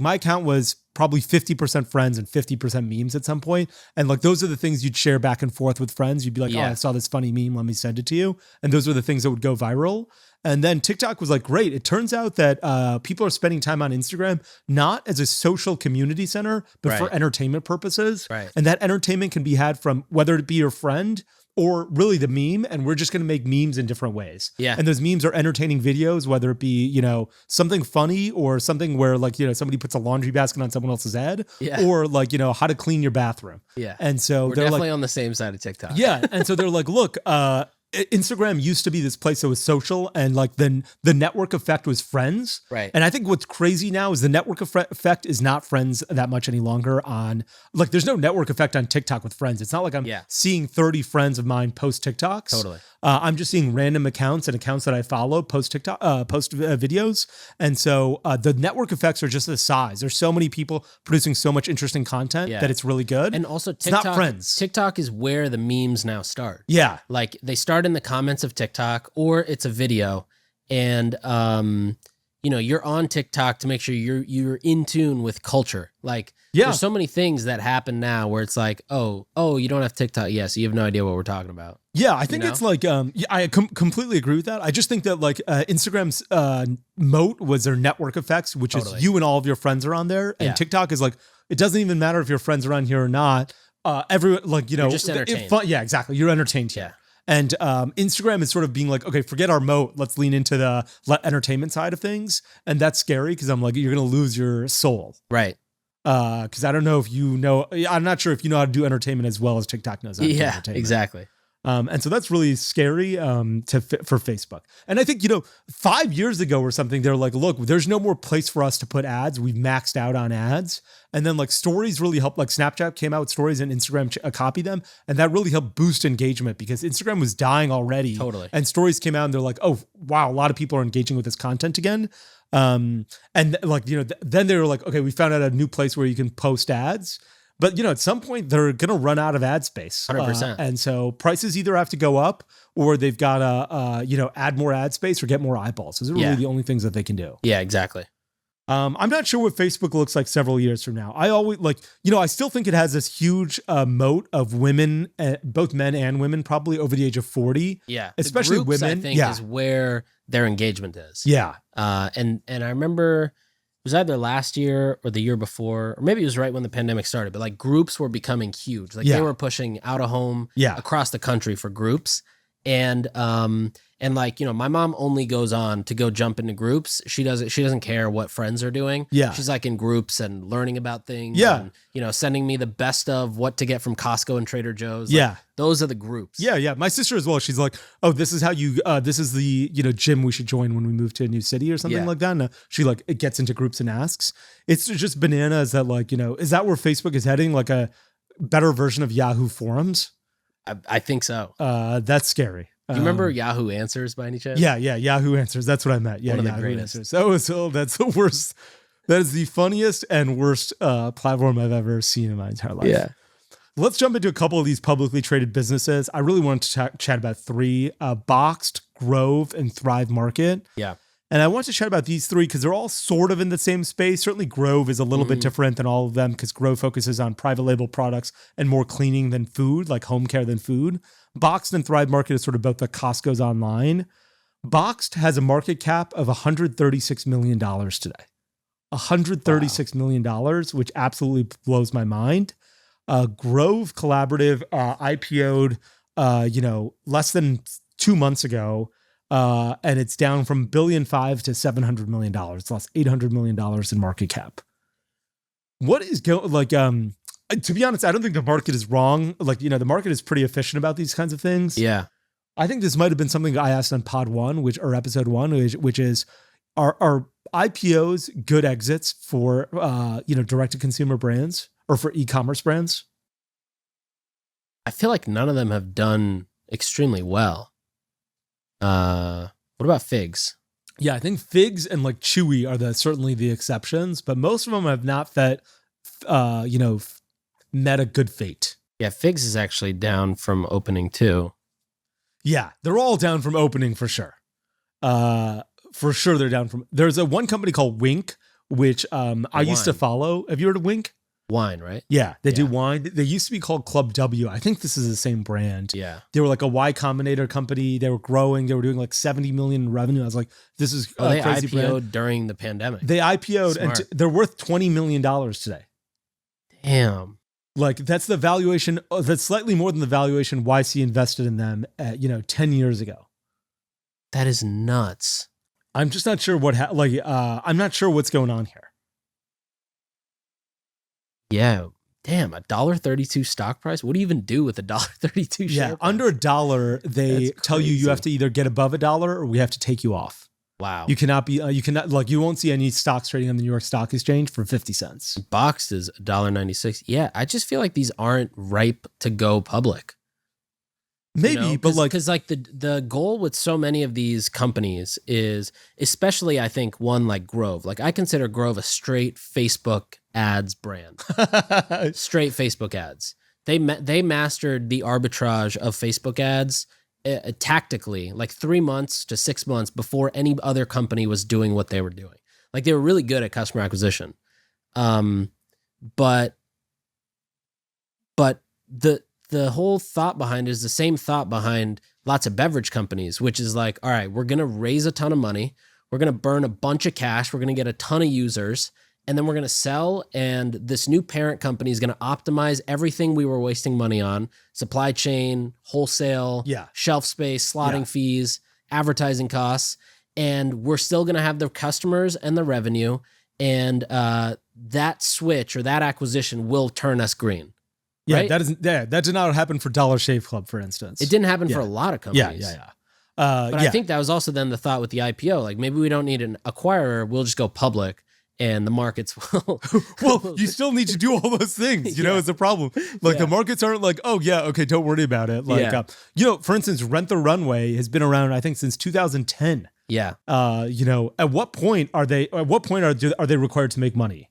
[SPEAKER 2] my account was probably 50% friends and 50% memes at some point. And like, those are the things you'd share back and forth with friends. You'd be like, oh, I saw this funny meme. Let me send it to you. And those were the things that would go viral. And then TikTok was like, great. It turns out that people are spending time on Instagram, not as a social community center, but for entertainment purposes.
[SPEAKER 1] Right.
[SPEAKER 2] And that entertainment can be had from whether it be your friend or really the meme, and we're just going to make memes in different ways.
[SPEAKER 1] Yeah.
[SPEAKER 2] And those memes are entertaining videos, whether it be, something funny or something where somebody puts a laundry basket on someone else's head, or like, how to clean your bathroom.
[SPEAKER 1] Yeah.
[SPEAKER 2] And so
[SPEAKER 1] we're definitely on the same side of TikTok.
[SPEAKER 2] Yeah. And so they're like, look, Instagram used to be this place that was social, and like then the network effect was friends.
[SPEAKER 1] Right.
[SPEAKER 2] And I think what's crazy now is the network effect is not friends that much any longer on, like, there's no network effect on TikTok with friends. It's not like I'm seeing 30 friends of mine post TikToks.
[SPEAKER 1] Totally.
[SPEAKER 2] I'm just seeing random accounts and accounts that I follow post videos. And so the network effects are just the size. There's so many people producing so much interesting content that it's really good.
[SPEAKER 1] And also
[SPEAKER 2] it's not friends.
[SPEAKER 1] TikTok is where the memes now start.
[SPEAKER 2] Yeah.
[SPEAKER 1] Like they start in the comments of TikTok, or it's a video. And, you're on TikTok to make sure you're in tune with culture. Like there's so many things that happen now where it's like, oh, you don't have TikTok. Yeah. So you have no idea what we're talking about.
[SPEAKER 2] Yeah. I think it's like, I completely agree with that. I just think that like Instagram's moat was their network effects, which is you and all of your friends are on there. And TikTok is like, it doesn't even matter if your friends are on here or not. Everyone, like, you're
[SPEAKER 1] just entertained.
[SPEAKER 2] Yeah, exactly. You're entertained here. And Instagram is sort of being like, okay, forget our moat. Let's lean into the entertainment side of things. And that's scary because I'm like, you're going to lose your soul.
[SPEAKER 1] Right.
[SPEAKER 2] Because I don't know if you know, I'm not sure if you know how to do entertainment as well as TikTok knows how to do entertainment.
[SPEAKER 1] Exactly.
[SPEAKER 2] And so that's really scary for Facebook. And I think, 5 years ago or something, they're like, look, there's no more place for us to put ads. We've maxed out on ads. And then like stories really helped, like Snapchat came out with stories and Instagram copied them. And that really helped boost engagement because Instagram was dying already.
[SPEAKER 1] Totally.
[SPEAKER 2] And stories came out and they're like, oh, wow, a lot of people are engaging with this content again. And like, then they were like, okay, we found out a new place where you can post ads. But, at some point, they're going to run out of ad space.
[SPEAKER 1] 100%.
[SPEAKER 2] And so prices either have to go up or they've got to, add more ad space or get more eyeballs. Those are really the only things that they can do.
[SPEAKER 1] Yeah, exactly.
[SPEAKER 2] I'm not sure what Facebook looks like several years from now. I always I still think it has this huge moat of women, both men and women, probably over the age of 40.
[SPEAKER 1] Yeah.
[SPEAKER 2] Especially
[SPEAKER 1] the groups,
[SPEAKER 2] women.
[SPEAKER 1] I think is where their engagement is.
[SPEAKER 2] Yeah.
[SPEAKER 1] And I remember it was either last year or the year before, or maybe it was right when the pandemic started, but like groups were becoming huge. Like they were pushing out of home across the country for groups. And like, my mom only goes on to go jump into groups. She doesn't care what friends are doing. Yeah. She's like in groups and learning about things. Yeah. And, sending me the best of what to get from Costco and Trader Joe's. Like, those are the groups. Yeah. Yeah. My sister as well. She's like, oh, this is how this is the, gym we should join when we move to a new city or something like that. And she like, it gets into groups and asks. It's just bananas that like, is that where Facebook is heading? Like a better version of Yahoo Forums? I think so.
[SPEAKER 2] That's scary.
[SPEAKER 1] Do you remember Yahoo Answers by any chance?
[SPEAKER 2] Yeah, Yahoo Answers. That's what I meant. Yeah,
[SPEAKER 1] one of
[SPEAKER 2] Yahoo
[SPEAKER 1] the greatest.
[SPEAKER 2] Answers. That's the worst. That is the funniest and worst platform I've ever seen in my entire life.
[SPEAKER 1] Yeah.
[SPEAKER 2] Let's jump into a couple of these publicly traded businesses. I really wanted to chat about three: Boxed, Grove, and Thrive Market.
[SPEAKER 1] Yeah.
[SPEAKER 2] And I want to chat about these three because they're all sort of in the same space. Certainly Grove is a little bit different than all of them because Grove focuses on private label products and more cleaning than food, like home care than food. Boxed and Thrive Market is sort of both the Costco's online. Boxed has a market cap of $136 million today. $136 million, which absolutely blows my mind. Grove Collaborative IPO'd, less than 2 months ago. And it's down from $1.5 billion to $700 million. It's lost $800 million in market cap. What is to be honest, I don't think the market is wrong. The market is pretty efficient about these kinds of things.
[SPEAKER 1] Yeah.
[SPEAKER 2] I think this might have been something I asked on episode 1, which is, are IPOs good exits for, direct to consumer brands or for e-commerce brands?
[SPEAKER 1] I feel like none of them have done extremely well. What about Figs?
[SPEAKER 2] Yeah, I think Figs and like Chewy are certainly the exceptions, but most of them have not met a good fate.
[SPEAKER 1] Yeah, Figs is actually down from opening too.
[SPEAKER 2] Yeah, they're all down from opening for sure. For sure they're down from. There's one company called Wink, which I used to follow. Have you heard of Wink?
[SPEAKER 1] Wine, right?
[SPEAKER 2] Yeah, they do wine. They used to be called Club W. I think this is the same brand.
[SPEAKER 1] Yeah.
[SPEAKER 2] They were like a Y Combinator company. They were growing. They were doing like 70 million in revenue. I was like, this is
[SPEAKER 1] they
[SPEAKER 2] crazy
[SPEAKER 1] IPO'd
[SPEAKER 2] brand.
[SPEAKER 1] During the pandemic.
[SPEAKER 2] They IPO'd
[SPEAKER 1] Smart.
[SPEAKER 2] and they're worth $20 million today.
[SPEAKER 1] Damn.
[SPEAKER 2] Like that's the valuation. That's slightly more than the valuation YC invested in them 10 years ago.
[SPEAKER 1] That is nuts.
[SPEAKER 2] I'm just not sure I'm not sure what's going on here.
[SPEAKER 1] Yeah. Damn, $1.32 stock price? What do you even do with $1.32 share price?
[SPEAKER 2] Under $1, they tell you have to either get above $1 or we have to take you off.
[SPEAKER 1] Wow.
[SPEAKER 2] You cannot be, you won't see any stocks trading on the New York Stock Exchange for 50 cents.
[SPEAKER 1] Boxed is $1.96. Yeah, I just feel like these aren't ripe to go public.
[SPEAKER 2] Maybe, but like,
[SPEAKER 1] because like the goal with so many of these companies is, especially I think one like Grove, like I consider Grove a straight Facebook ads brand, straight Facebook ads. They mastered the arbitrage of Facebook ads tactically, like 3 months to 6 months before any other company was doing what they were doing. Like they were really good at customer acquisition, but the whole thought behind it is the same thought behind lots of beverage companies, which is like, all right, we're going to raise a ton of money. We're going to burn a bunch of cash. We're going to get a ton of users, and then we're going to sell. And this new parent company is going to optimize everything we were wasting money on: supply chain, wholesale, shelf space, slotting fees, advertising costs. And we're still going to have the customers and the revenue. And that switch or that acquisition will turn us green.
[SPEAKER 2] Yeah,
[SPEAKER 1] right?
[SPEAKER 2] That did not happen for Dollar Shave Club, for instance.
[SPEAKER 1] It didn't happen for a lot of companies. But I think that was also then the thought with the IPO. Like maybe we don't need an acquirer. We'll just go public and the markets will.
[SPEAKER 2] Well, you still need to do all those things. You know, it's a problem. Like the markets aren't like, oh yeah, okay, don't worry about it. Like, you know, for instance, Rent the Runway has been around, I think, since 2010.
[SPEAKER 1] Yeah.
[SPEAKER 2] You know, at what point are they required to make money?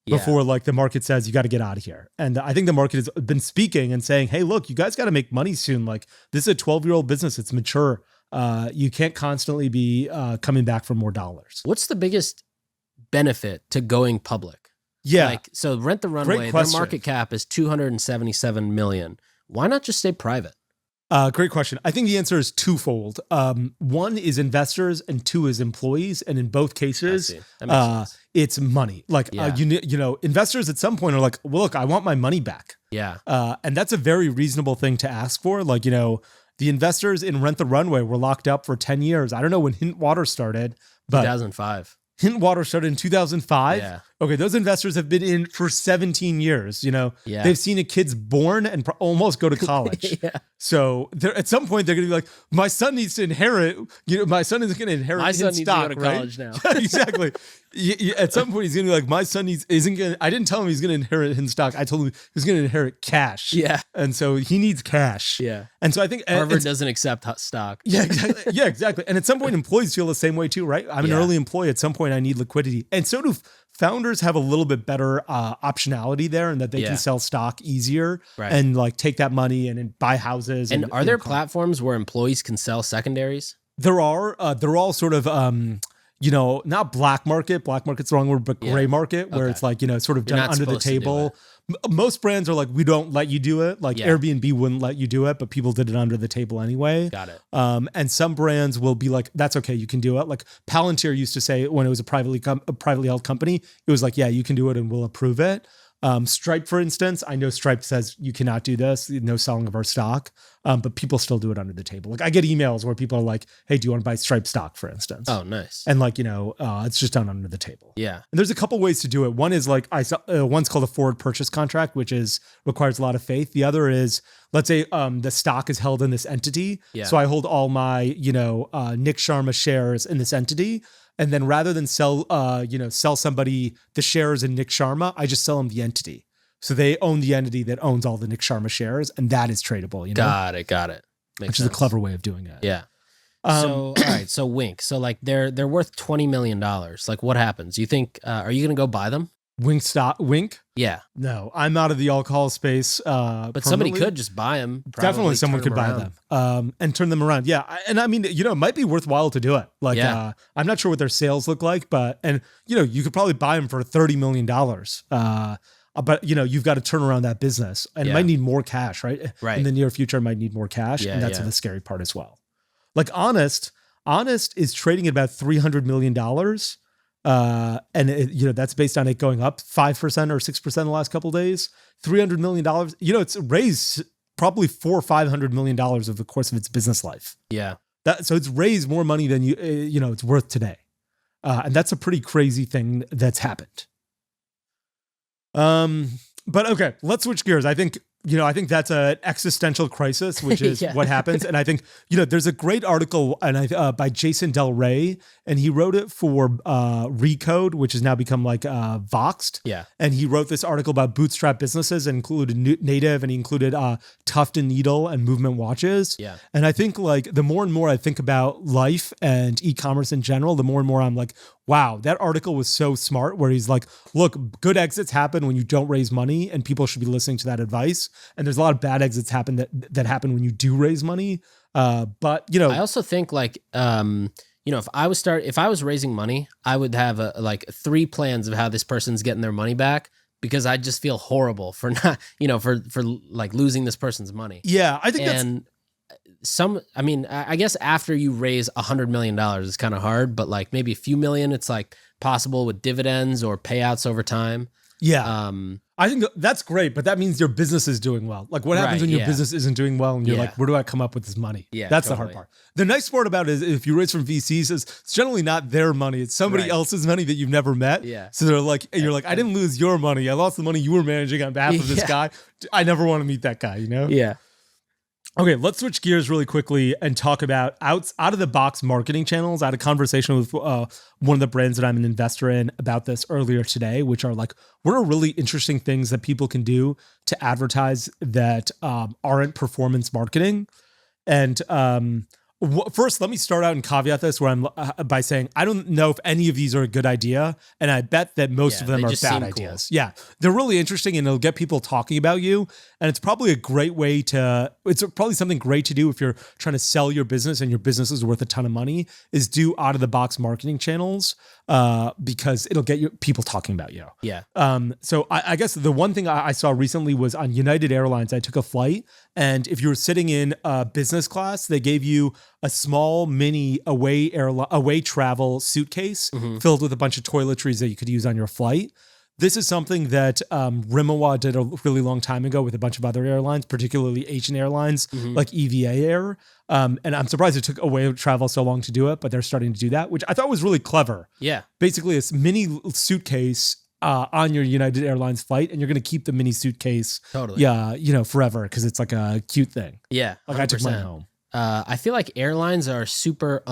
[SPEAKER 2] Before like the market says you got to get out of here. And I think the market has been speaking and saying, hey, look, you guys got to make money soon. Like this is a 12-year-old business. It's mature. You can't constantly be coming back for more dollars.
[SPEAKER 1] What's the biggest benefit to going public?
[SPEAKER 2] Yeah.
[SPEAKER 1] Like, so Rent the Runway, their market cap is 277 million. Why not just stay private?
[SPEAKER 2] Great question. I think the answer is twofold. One is investors and two is employees. And in both cases, it's money. Like, you know, investors at some point are like, well, look, I want my money back.
[SPEAKER 1] Yeah.
[SPEAKER 2] And that's a very reasonable thing to ask for. Like, you know, the investors in Rent the Runway were locked up for 10 years. I don't know when Hint Water started, but
[SPEAKER 1] 2005.
[SPEAKER 2] Hint Water started in 2005.
[SPEAKER 1] Yeah.
[SPEAKER 2] Okay, those investors have been in for 17 years. You know, they've seen a kid's born and almost go to college. So at some point they're going to be like, my son needs to inherit. You know, my son isn't going to inherit.
[SPEAKER 1] My son
[SPEAKER 2] needs
[SPEAKER 1] to go to college now.
[SPEAKER 2] Exactly. At some point he's going to be like, my son isn't going. I didn't tell him he's going to inherit in stock. I told him he's going to inherit cash.
[SPEAKER 1] Yeah.
[SPEAKER 2] And so he needs cash.
[SPEAKER 1] Yeah.
[SPEAKER 2] And so I think
[SPEAKER 1] Harvard doesn't accept stock.
[SPEAKER 2] Yeah, exactly. Yeah, exactly. And at some point employees feel the same way too, right? I'm an early employee. At some point I need liquidity, and so do founders have a little bit better optionality there, and that they can sell stock easier and like take that money and buy houses.
[SPEAKER 1] And are there platforms where employees can sell secondaries?
[SPEAKER 2] There are. They're all sort of, you know, not black market. Black market's the wrong word, but gray market, where it's like, you know, sort of done under the table. Most brands are like, we don't let you do it. Like Airbnb wouldn't let you do it, but people did it under the table anyway.
[SPEAKER 1] Got it.
[SPEAKER 2] And some brands will be like, that's okay, you can do it. Like Palantir used to say when it was a privately held company, it was like, yeah, you can do it and we'll approve it. Stripe, for instance, I know Stripe says you cannot do this, no selling of our stock, but people still do it under the table. Like I get emails where people are like, hey, do you want to buy Stripe stock, for instance?
[SPEAKER 1] Oh, nice.
[SPEAKER 2] And like, you know, it's just done under the table.
[SPEAKER 1] Yeah.
[SPEAKER 2] And there's a couple ways to do it. One is like, one's called a forward purchase contract, which requires a lot of faith. The other is, let's say the stock is held in this entity. Yeah. So I hold all my, you know, Nik Sharma shares in this entity. And then rather than sell somebody the shares in Nik Sharma, I just sell them the entity. So they own the entity that owns all the Nik Sharma shares, and that is tradable. You know?
[SPEAKER 1] Got it.
[SPEAKER 2] Which is a clever way of doing it.
[SPEAKER 1] Yeah. So all right. So Wink. So like they're worth $20 million. Like what happens? You think? Are you going to go buy them?
[SPEAKER 2] Wink?
[SPEAKER 1] Yeah.
[SPEAKER 2] No, I'm out of the alcohol space.
[SPEAKER 1] But somebody could just buy them.
[SPEAKER 2] Definitely someone could buy them and turn them around. Yeah. And I mean, you know, it might be worthwhile to do it. Like, I'm not sure what their sales look like, and you know, you could probably buy them for $30 million. But you know, you've got to turn around that business and it might need more cash, right? Right. In the near future, it might need more cash. And that's the scary part as well. Like Honest is trading at about $300 million. And you know, that's based on it going up 5% or 6% in the last couple of days. $300 million. You know, it's raised probably $400 or $500 million over the course of its business life.
[SPEAKER 1] Yeah.
[SPEAKER 2] So it's raised more money than you know it's worth today, and that's a pretty crazy thing that's happened. But okay, let's switch gears. I think I think that's an existential crisis, which is what happens. And I think, there's a great article by Jason Del Rey, and he wrote it for Recode, which has now become like Voxed.
[SPEAKER 1] Yeah.
[SPEAKER 2] And he wrote this article about bootstrap businesses and included Native, and he included Tuft and Needle and Movement watches.
[SPEAKER 1] Yeah.
[SPEAKER 2] And I think like the more and more I think about life and e-commerce in general, the more and more I'm like, wow, that article was so smart, where he's like, look, good exits happen when you don't raise money, and people should be listening to that advice. And there's a lot of bad exits happen that happen when you do raise money. But
[SPEAKER 1] I also think like, if I was raising money, I would have like 3 plans of how this person's getting their money back, because I just feel horrible for not, for like losing this person's money.
[SPEAKER 2] Yeah, I think
[SPEAKER 1] I guess after you raise $100 million, it's kind of hard, but like maybe a few million, it's like possible with dividends or payouts over time.
[SPEAKER 2] Yeah. I think that's great, but that means your business is doing well. Like what happens when your business isn't doing well and you're like, where do I come up with this money?
[SPEAKER 1] Yeah,
[SPEAKER 2] that's the hard part. The nice part about it is if you raise from VCs, it's generally not their money. It's somebody else's money that you've never met.
[SPEAKER 1] Yeah.
[SPEAKER 2] So they're like, you're like, I didn't lose your money. I lost the money you were managing on behalf of this guy. I never want to meet that guy,
[SPEAKER 1] Yeah.
[SPEAKER 2] Okay, let's switch gears really quickly and talk about out of the box marketing channels. I had a conversation with one of the brands that I'm an investor in about this earlier today, which are like, what are really interesting things that people can do to advertise that aren't performance marketing? And first, let me start out and caveat this by saying I don't know if any of these are a good idea, and I bet that most of them are bad ideas. Cool. Yeah, they're really interesting, and it'll get people talking about you. And it's probably something great to do if you're trying to sell your business and your business is worth a ton of money. Is do out of the box marketing channels because it'll get people talking about you.
[SPEAKER 1] Yeah.
[SPEAKER 2] So I guess the one thing I saw recently was on United Airlines. I took a flight, and if you were sitting in business class, they gave you a small mini away travel suitcase filled with a bunch of toiletries that you could use on your flight. This is something that Rimawa did a really long time ago with a bunch of other airlines, particularly Asian airlines like EVA Air. And I'm surprised it took away travel so long to do it, but they're starting to do that, which I thought was really clever.
[SPEAKER 1] Yeah.
[SPEAKER 2] Basically, it's mini suitcase on your United Airlines flight, and you're going to keep the mini suitcase forever because it's like a cute thing.
[SPEAKER 1] Yeah. 100%.
[SPEAKER 2] Like I took mine home.
[SPEAKER 1] I feel like airlines are super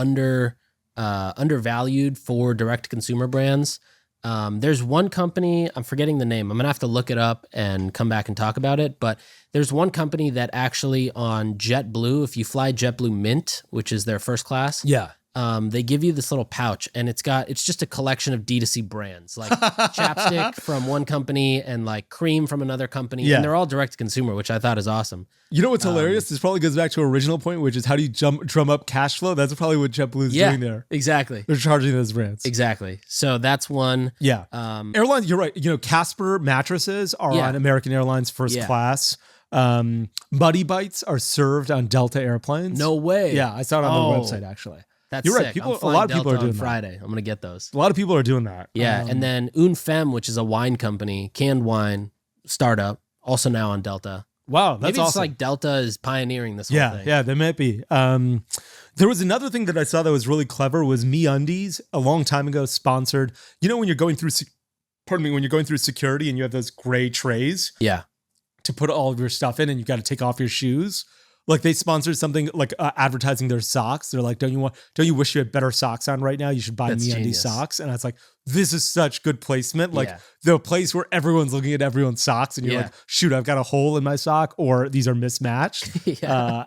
[SPEAKER 1] undervalued for direct consumer brands. There's one company, I'm forgetting the name. I'm going to have to look it up and come back and talk about it. But there's one company that actually on JetBlue, if you fly JetBlue Mint, which is their first class, they give you this little pouch, and it's just a collection of D2C brands, like chapstick from one company and like cream from another company. Yeah. And they're all direct to consumer, which I thought is awesome.
[SPEAKER 2] You know what's hilarious? This probably goes back to our original point, which is how do you drum up cash flow? That's probably what JetBlue is doing there.
[SPEAKER 1] Exactly.
[SPEAKER 2] They're charging those brands.
[SPEAKER 1] Exactly. So that's one.
[SPEAKER 2] Yeah. Airlines, you're right. Casper mattresses are on American Airlines first class. Muddy Bites are served on Delta airplanes.
[SPEAKER 1] No way.
[SPEAKER 2] Yeah, I saw it on their website actually.
[SPEAKER 1] That's
[SPEAKER 2] You're
[SPEAKER 1] sick.
[SPEAKER 2] right. A lot of people are doing that.
[SPEAKER 1] Friday. I'm going to get those.
[SPEAKER 2] A lot of people are doing that.
[SPEAKER 1] Yeah. And then Une Femme, which is a wine company, canned wine startup, also now on Delta.
[SPEAKER 2] Wow. That's
[SPEAKER 1] Maybe it's
[SPEAKER 2] awesome.
[SPEAKER 1] like Delta is pioneering this whole thing.
[SPEAKER 2] Yeah, they might be. There was another thing that I saw that was really clever was MeUndies a long time ago sponsored, when you're going through, when you're going through security and you have those gray trays.
[SPEAKER 1] Yeah.
[SPEAKER 2] To put all of your stuff in and you got to take off your shoes. Like they sponsored something like advertising their socks. They're like, don't you wish you had better socks on right now? You should buy MeUndies socks. And I was like, this is such good placement. Like the place where everyone's looking at everyone's socks and you're like, shoot, I've got a hole in my sock or these are mismatched.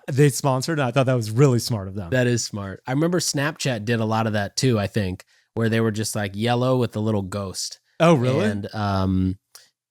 [SPEAKER 2] They sponsored and I thought that was really smart of them.
[SPEAKER 1] That is smart. I remember Snapchat did a lot of that too, I think, where they were just like yellow with the little ghost.
[SPEAKER 2] Oh, really?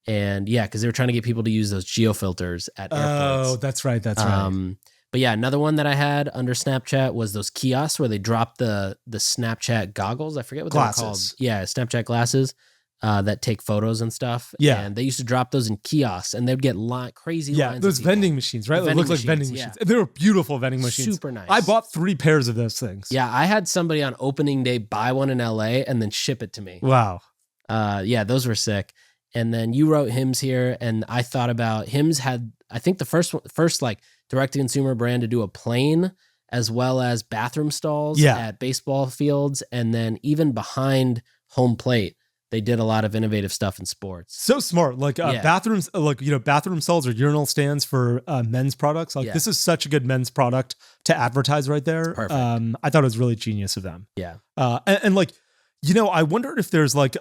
[SPEAKER 1] And yeah, because they were trying to get people to use those geo filters at airports.
[SPEAKER 2] Oh, that's right. That's right.
[SPEAKER 1] But yeah, another one that I had under Snapchat was those kiosks where they dropped the Snapchat goggles. I forget what they're called. Yeah, Snapchat glasses that take photos and stuff.
[SPEAKER 2] Yeah.
[SPEAKER 1] And they used to drop those in kiosks and they'd get crazy lines.
[SPEAKER 2] Yeah, those vending machines, right? They look like vending machines. They were beautiful vending machines.
[SPEAKER 1] Super nice.
[SPEAKER 2] I bought 3 pairs of those things.
[SPEAKER 1] Yeah, I had somebody on opening day buy one in LA and then ship it to me.
[SPEAKER 2] Wow.
[SPEAKER 1] Yeah, those were sick. And then you wrote Hims here, and I thought about Hims had, I think the first like direct-to-consumer brand to do a plane as well as bathroom stalls at baseball fields, and then even behind home plate. they did a lot of innovative stuff in sports.
[SPEAKER 2] So smart. Like bathrooms, like, bathroom stalls or urinal stands for men's products. Like this is such a good men's product to advertise right there.
[SPEAKER 1] Perfect.
[SPEAKER 2] I thought it was really genius of them.
[SPEAKER 1] Yeah.
[SPEAKER 2] And like, I wonder if there's like,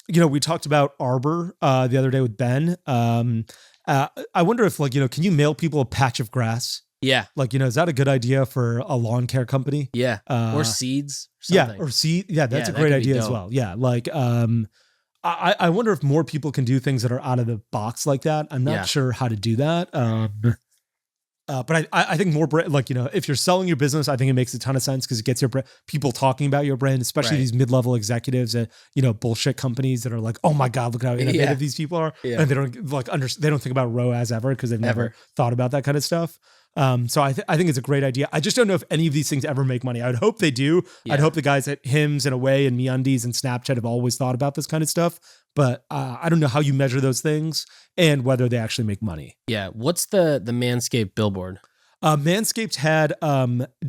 [SPEAKER 2] we talked about Arbor the other day with Ben. I wonder if like, can you mail people a patch of grass?
[SPEAKER 1] Yeah.
[SPEAKER 2] Like, is that a good idea for a lawn care company?
[SPEAKER 1] Yeah. Or seeds. Or something.
[SPEAKER 2] Yeah. Or seed. Yeah. That's a great idea as well. Yeah. Like, I wonder if more people can do things that are out of the box like that. I'm not sure how to do that. But I think more like, if you're selling your business, I think it makes a ton of sense because it gets your people talking about your brand, especially these mid-level executives at, bullshit companies that are like, oh my God, look how innovative these people are. Yeah. And they don't like they don't think about ROAS ever because they've never thought about that kind of stuff. So I think it's a great idea. I just don't know if any of these things ever make money. I'd hope they do. Yeah. I'd hope the guys at Hims and Away and MeUndies and Snapchat have always thought about this kind of stuff. But I don't know how you measure those things and whether they actually make money.
[SPEAKER 1] Yeah. What's the Manscaped billboard?
[SPEAKER 2] Manscaped had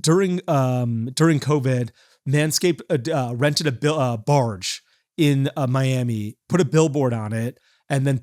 [SPEAKER 2] during COVID, Manscaped rented a barge in Miami, put a billboard on it, and then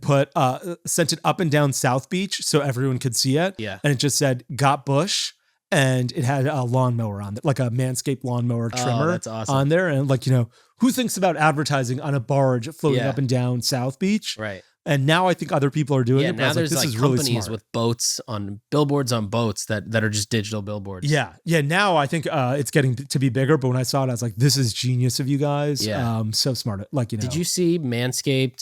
[SPEAKER 2] sent it up and down South Beach so everyone could see it.
[SPEAKER 1] Yeah.
[SPEAKER 2] And it just said, got Bush. And it had a lawnmower on it, like a Manscaped lawnmower trimmer
[SPEAKER 1] that's awesome.
[SPEAKER 2] on there. And like, who thinks about advertising on a barge floating up and down South Beach?
[SPEAKER 1] Right.
[SPEAKER 2] And now I think other people are doing it.
[SPEAKER 1] Now there's
[SPEAKER 2] this
[SPEAKER 1] like
[SPEAKER 2] is really
[SPEAKER 1] companies
[SPEAKER 2] smart.
[SPEAKER 1] with boats on billboards on boats that are just digital billboards.
[SPEAKER 2] Yeah. Yeah. Now I think it's getting to be bigger. But when I saw it, I was like, this is genius of you guys.
[SPEAKER 1] Yeah.
[SPEAKER 2] So smart. Like,
[SPEAKER 1] Did you see Manscaped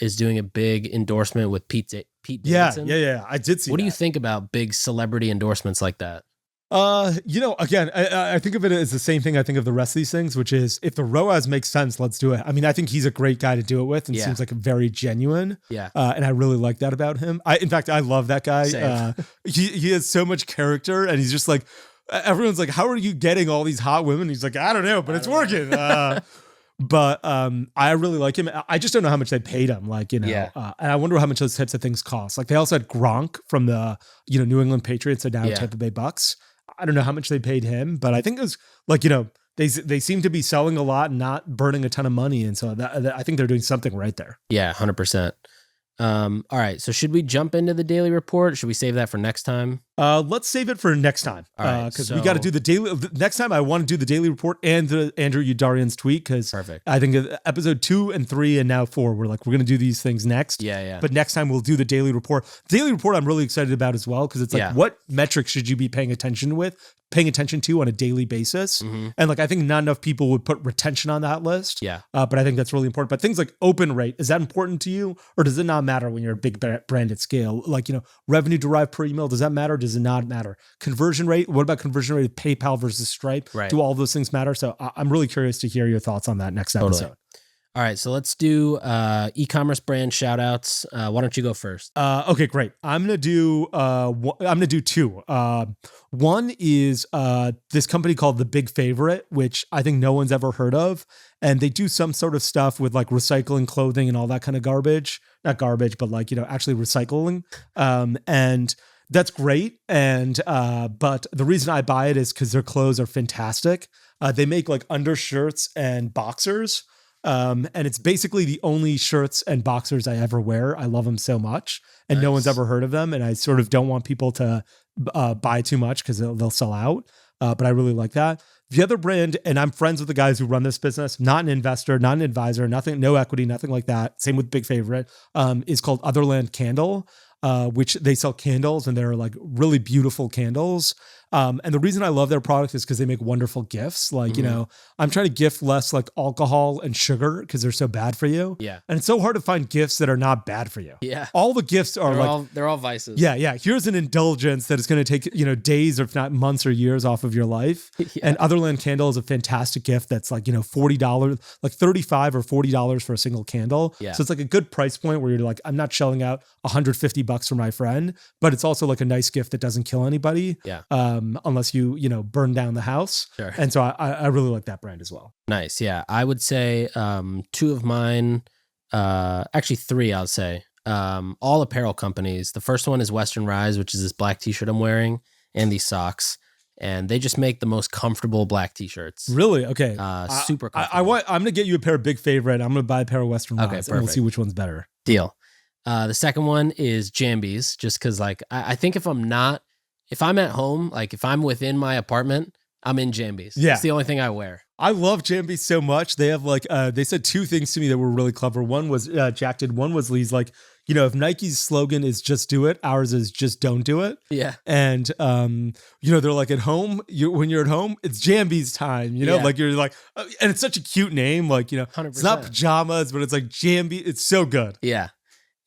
[SPEAKER 1] is doing a big endorsement with Pete Davidson?
[SPEAKER 2] Yeah. I did see
[SPEAKER 1] What do you think about big celebrity endorsements like that?
[SPEAKER 2] Again, I think of it as the same thing I think of the rest of these things, which is if the ROAS makes sense, let's do it. I mean, I think he's a great guy to do it with and seems like very genuine.
[SPEAKER 1] Yeah.
[SPEAKER 2] And I really like that about him. In fact, I love that guy. He has so much character and he's just like, everyone's like, how are you getting all these hot women? He's like, I don't know, but it's working. But I really like him. I just don't know how much they paid him. Like, and I wonder how much those types of things cost. Like they also had Gronk from the, New England Patriots and now Tampa Bay Bucks. I don't know how much they paid him, but I think it was like, they seem to be selling a lot and not burning a ton of money. And so I think they're doing something right there.
[SPEAKER 1] Yeah, 100%. All right. So should we jump into the daily report? Or should we save that for next time?
[SPEAKER 2] Let's save it for next time. Because we got to do the daily. Next time I want to do the daily report and the Andrew Udarian's tweet. Because I think episode 2 and 3 and now 4, we're going to do these things next.
[SPEAKER 1] Yeah.
[SPEAKER 2] But next time we'll do the daily report. The daily report I'm really excited about as well. Because it's like, what metrics should you be paying attention to on a daily basis? Mm-hmm. And like, I think not enough people would put retention on that list.
[SPEAKER 1] Yeah.
[SPEAKER 2] But I think that's really important. But things like open rate, is that important to you? Or does it not matter when you're a big brand at scale? Like, revenue derived per email, does that matter? Does it not matter? Conversion rate, what about conversion rate of PayPal versus Stripe?
[SPEAKER 1] Right.
[SPEAKER 2] Do all those things matter? So I'm really curious to hear your thoughts on that next episode.
[SPEAKER 1] All right, so let's do e-commerce brand shout outs. Why don't you go first?
[SPEAKER 2] Okay, great. I'm gonna do 2. One is this company called The Big Favorite, which I think no one's ever heard of, and they do some sort of stuff with like recycling clothing and all that kind of garbage. Not garbage, but like actually recycling. And that's great. And but the reason I buy it is because their clothes are fantastic. They make like undershirts and boxers. And it's basically the only shirts and boxers I ever wear. I love them so much, and no one's ever heard of them. And I sort of don't want people to buy too much because they'll sell out. But I really like that. The other brand, and I'm friends with the guys who run this business, not an investor, not an advisor, nothing, no equity, nothing like that. Same with Big Favorite, is called Otherland Candle, which they sell candles and they're like really beautiful candles. And the reason I love their product is because they make wonderful gifts. Like, I'm trying to gift less like alcohol and sugar because they're so bad for you.
[SPEAKER 1] Yeah.
[SPEAKER 2] And it's so hard to find gifts that are not bad for you.
[SPEAKER 1] Yeah.
[SPEAKER 2] All the gifts are
[SPEAKER 1] they're all vices.
[SPEAKER 2] Yeah. Yeah. Here's an indulgence that is going to take, days, or if not months or years off of your life. Yeah. And Otherland Candle is a fantastic gift that's like, $40, like $35 or $40 for a single candle.
[SPEAKER 1] Yeah.
[SPEAKER 2] So it's like a good price point where you're like, I'm not shelling out $150 for my friend, but it's also like a nice gift that doesn't kill anybody.
[SPEAKER 1] Yeah.
[SPEAKER 2] Unless you burn down the house.
[SPEAKER 1] Sure.
[SPEAKER 2] And so I really like that brand as well.
[SPEAKER 1] Nice. Yeah. I would say 2 of mine, actually 3, I'll say, all apparel companies. The first one is Western Rise, which is this black t-shirt I'm wearing, and these socks. and they just make the most comfortable black t-shirts.
[SPEAKER 2] Really? Okay.
[SPEAKER 1] Super comfortable.
[SPEAKER 2] I'm going to get you a pair of Big Favorite. I'm going to buy a pair of Western Rods, and we'll see which one's better.
[SPEAKER 1] Deal. The second one is Jambies, just because like I think if I'm at home, like if I'm within my apartment, I'm in Jambies.
[SPEAKER 2] Yeah.
[SPEAKER 1] It's the only thing I wear.
[SPEAKER 2] I love Jambies so much. They have like, they said two things to me that were really clever. One was Jack did. One was Lee's like, if Nike's slogan is just do it, ours is just don't do it.
[SPEAKER 1] Yeah.
[SPEAKER 2] And, they're like at home, when you're at home, it's Jambies time, like you're like, and it's such a cute name. Like,
[SPEAKER 1] 100%.
[SPEAKER 2] It's not pajamas, but it's like Jambies. It's so good.
[SPEAKER 1] Yeah.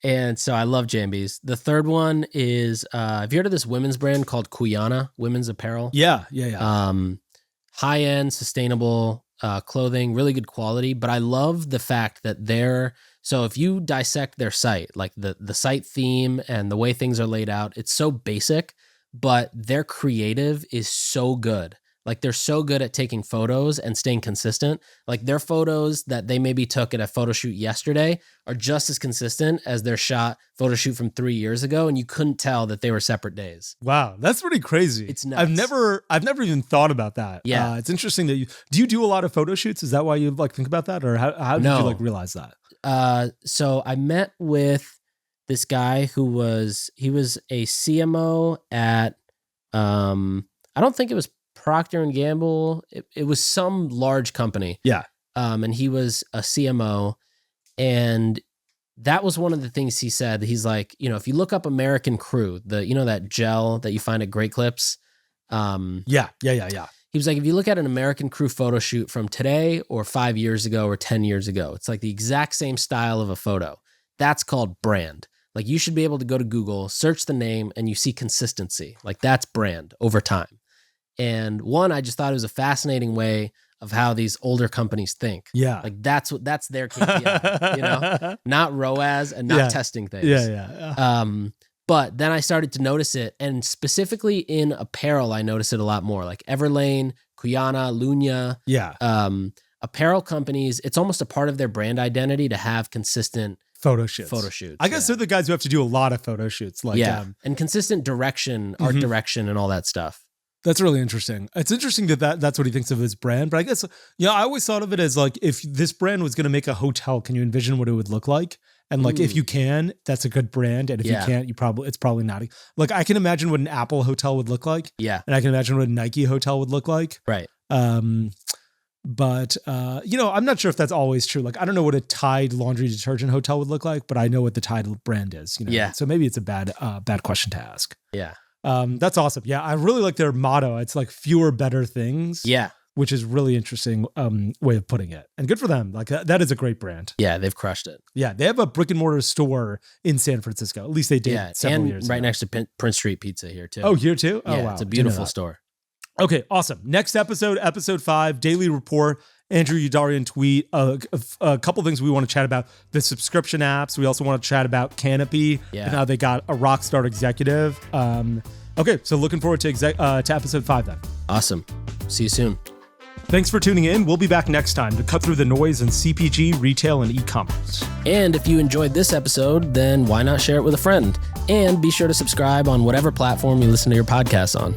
[SPEAKER 1] And so I love Jambies. The third one is, have you heard of this women's brand called Kuyana Women's Apparel?
[SPEAKER 2] Yeah.
[SPEAKER 1] High-end, sustainable clothing, really good quality. But I love the fact that so if you dissect their site, like the site theme and the way things are laid out, it's so basic, but their creative is so good. Like they're so good at taking photos and staying consistent. Like their photos that they maybe took at a photo shoot yesterday are just as consistent as their photo shoot from 3 years ago. And you couldn't tell that they were separate days.
[SPEAKER 2] Wow. That's pretty crazy.
[SPEAKER 1] It's nuts.
[SPEAKER 2] I've never even thought about that.
[SPEAKER 1] Yeah.
[SPEAKER 2] It's interesting that do you do a lot of photo shoots? Is that why you like think about that? Or how did you like realize that?
[SPEAKER 1] So I met with this guy he was a CMO at, I don't think it was Procter and Gamble. It was some large company.
[SPEAKER 2] Yeah.
[SPEAKER 1] And he was a CMO, and that was one of the things he said. He's like, if you look up American Crew, that gel that you find at Great Clips.
[SPEAKER 2] Yeah.
[SPEAKER 1] He was like, if you look at an American Crew photo shoot from today or 5 years ago or 10 years ago, it's like the exact same style of a photo. That's called brand. Like you should be able to go to Google, search the name, and you see consistency. Like that's brand over time. And I just thought it was a fascinating way of how these older companies think.
[SPEAKER 2] Yeah.
[SPEAKER 1] Like that's their KPI, not ROAS and not testing things.
[SPEAKER 2] Yeah.
[SPEAKER 1] But then I started to notice it, and specifically in apparel, I noticed it a lot more. Like Everlane, Kuyana, Lunya.
[SPEAKER 2] Yeah.
[SPEAKER 1] Apparel companies, it's almost a part of their brand identity to have consistent
[SPEAKER 2] photo shoots.
[SPEAKER 1] I
[SPEAKER 2] guess they're the guys who have to do a lot of photo shoots. Like,
[SPEAKER 1] and consistent direction, art direction, and all that stuff.
[SPEAKER 2] That's really interesting. It's interesting that's what he thinks of his brand. But I guess, I always thought of it as like, if this brand was going to make a hotel, can you envision what it would look like? And like, if you can, that's a good brand. And if you can't, it's probably not. Like, I can imagine what an Apple hotel would look like.
[SPEAKER 1] Yeah.
[SPEAKER 2] And I can imagine what a Nike hotel would look like.
[SPEAKER 1] Right.
[SPEAKER 2] But I'm not sure if that's always true. Like, I don't know what a Tide laundry detergent hotel would look like, but I know what the Tide brand is.
[SPEAKER 1] Yeah.
[SPEAKER 2] So maybe it's a bad question to ask.
[SPEAKER 1] Yeah.
[SPEAKER 2] That's awesome. Yeah, I really like their motto. It's like fewer, better things.
[SPEAKER 1] Yeah.
[SPEAKER 2] Which is really interesting way of putting it. And good for them. Like that is a great brand.
[SPEAKER 1] Yeah, they've crushed it.
[SPEAKER 2] Yeah, they have a brick and mortar store in San Francisco. At least they did several years ago.
[SPEAKER 1] Right next to Prince Street Pizza here too.
[SPEAKER 2] Oh, here too? Oh,
[SPEAKER 1] yeah,
[SPEAKER 2] wow.
[SPEAKER 1] It's a beautiful store.
[SPEAKER 2] Okay, awesome. Next episode 5, Daily Report. Andrew Udarian tweet, a couple things we want to chat about. The subscription apps. We also want to chat about Canopy and how they got a rock star executive. Okay, so looking forward to episode 5 then.
[SPEAKER 1] Awesome. See you soon.
[SPEAKER 2] Thanks for tuning in. We'll be back next time to cut through the noise in CPG, retail, and e-commerce.
[SPEAKER 1] And if you enjoyed this episode, then why not share it with a friend? And be sure to subscribe on whatever platform you listen to your podcasts on.